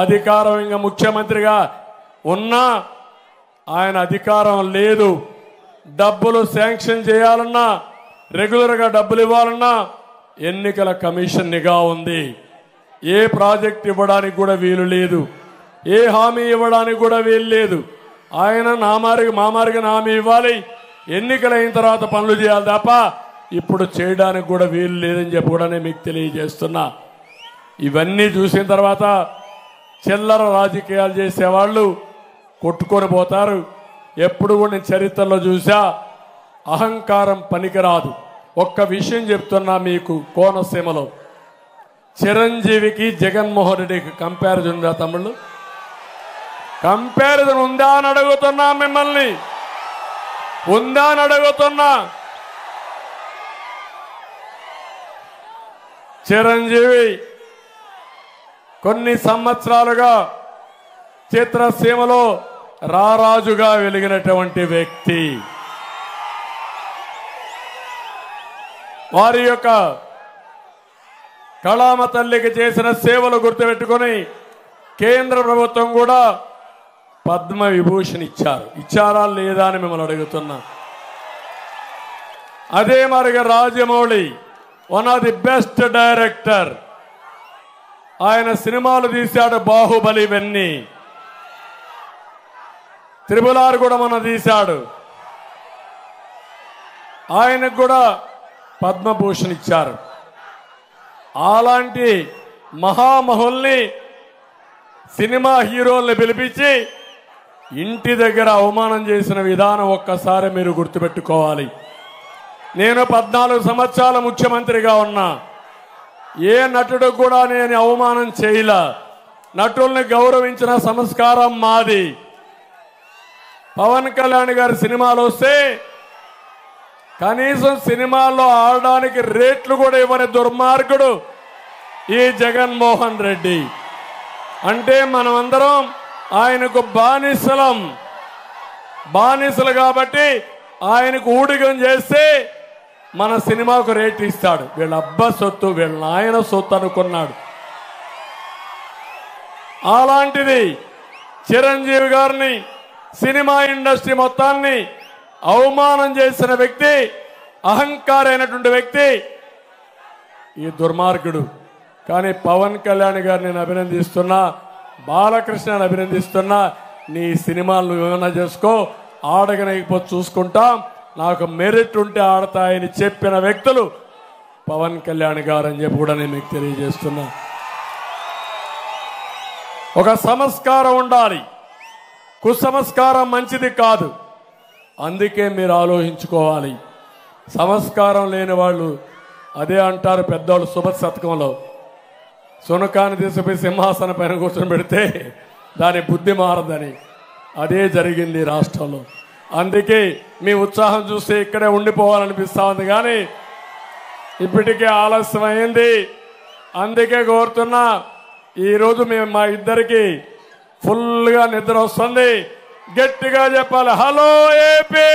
S2: అధికారం ఇంకా ముఖ్యమంత్రిగా ఉన్నా ఆయన అధికారం లేదు. డబ్బులు శాంక్షన్ చేయాలన్నా, రెగ్యులర్గా డబ్బులు ఇవ్వాలన్నా ఎన్నికల కమిషన్ నిఘా ఉంది. ఏ ప్రాజెక్ట్ ఇవ్వడానికి కూడా వీలు లేదు, ఏ హామీ ఇవ్వడానికి కూడా వీలు లేదు. ఆయన మామారికి హామీ ఇవ్వాలి, ఎన్నికలైన తర్వాత పనులు చేయాలి తప్ప ఇప్పుడు చేయడానికి కూడా వీలు లేదని చెప్పి కూడా నేను మీకు తెలియజేస్తున్నా. ఇవన్నీ చూసిన తర్వాత చిల్లర రాజకీయాలు చేసేవాళ్ళు కొట్టుకొని పోతారు. ఎప్పుడు కూడా నేను చరిత్రలో చూసా, అహంకారం పనికిరాదు. ఒక్క విషయం చెప్తున్నా మీకు, కోనసీమలో చిరంజీవికి జగన్మోహన్ రెడ్డికి కంపారిజన్ ఉందా తమ్ముళ్ళు? కంపారిజన్ ఉందా అని అడుగుతున్నా మిమ్మల్ని, ఉందా అని అడుగుతున్నా. చిరంజీవి కొన్ని సంవత్సరాలుగా చిత్రసీమలో రారాజుగా వెలిగినటువంటి వ్యక్తి. వారి యొక్క కళామ తల్లికి చేసిన సేవలు గుర్తుపెట్టుకుని కేంద్ర ప్రభుత్వం కూడా పద్మ విభూషణ్ ఇచ్చారా లేదా అని మిమ్మల్ని అడుగుతున్నా. అదే మరిగా Rajamouli one of the best director. ఆయన సినిమాలు తీశాడు, బాహుబలి, ఇవన్నీ. త్రిపుల్ కూడా మన తీశాడు. ఆయనకు కూడా పద్మభూషణ్ ఇచ్చారు. అలాంటి మహామహుల్ని, సినిమా హీరోల్ని పిలిపించి ఇంటి దగ్గర అవమానం చేసిన విధానం ఒక్కసారి మీరు గుర్తుపెట్టుకోవాలి. నేను 14 సంవత్సరాల ముఖ్యమంత్రిగా ఉన్నా, ఏ నటుడు కూడా నేను అవమానం చేయలా. నటుల్ని గౌరవించిన సంస్కారం మాది. పవన్ కళ్యాణ్ గారి సినిమాలు వస్తే కనీసం సినిమాల్లో ఆడడానికి రేట్లు కూడా ఇవ్వని దుర్మార్గుడు ఈ జగన్మోహన్ రెడ్డి. అంటే మనమందరం ఆయనకు బానిసలు కాబట్టి ఆయనకు ఊడిగం చేస్తే మన సినిమాకు రేట్ ఇస్తాడు. వీళ్ళ అబ్బా సొత్తు, వీళ్ళ నాయన సొత్తు అనుకున్నాడు. అలాంటిది చిరంజీవి గారిని, సినిమా ఇండస్ట్రీ మొత్తాన్ని అవమానం చేసిన వ్యక్తి, అహంకారైనటువంటి వ్యక్తి ఈ దుర్మార్గుడు. కానీ పవన్ కళ్యాణ్ గారిని నేను అభినందిస్తున్నా, బాలకృష్ణని అభినందిస్తున్నా. నీ సినిమాలు నువ్వు ఏమైనా చేసుకో, ఆడగనకపోతే చూసుకుంటాం, నాకు మెరిట్ ఉంటే ఆడతాయని చెప్పిన వ్యక్తులు పవన్ కళ్యాణ్ గారు అని చెప్పి కూడా నేను మీకు తెలియజేస్తున్నా. ఒక సంస్కారం ఉండాలి, కుసంస్కారం మంచిది కాదు. అందుకే మీరు ఆలోచించుకోవాలి. సంస్కారం లేని వాళ్ళు అదే అంటారు పెద్దవాళ్ళు సుభద్ శతకంలో, సునకాన్ని తీసుకుపోయి సింహాసన పైన కూర్చొని పెడితే దాని బుద్ధి మారదని. అదే జరిగింది రాష్ట్రంలో. అందుకే మీ ఉత్సాహం చూస్తే ఇక్కడే ఉండిపోవాలనిపిస్తా ఉంది, కానీ ఇప్పటికే ఆలస్యమైంది. అందుకే కోరుతున్నా, ఈరోజు మేము మా ఇద్దరికి ఫుల్గా నిద్ర వస్తుంది. గట్టిగా చెప్పాలి, హలో ఏపీ.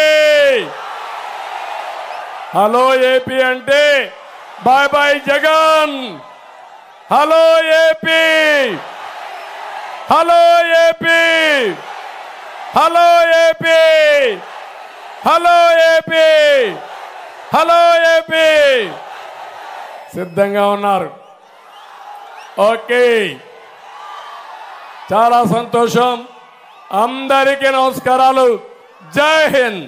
S2: హలో ఏపీ అంటే bye bye Jagan. Hello AP, hello AP, hello AP, hello AP, hello AP. సిద్ధంగా ఉన్నారు? ఓకే, చాలా సంతోషం. అందరికీ నమస్కారాలు. జై హింద్.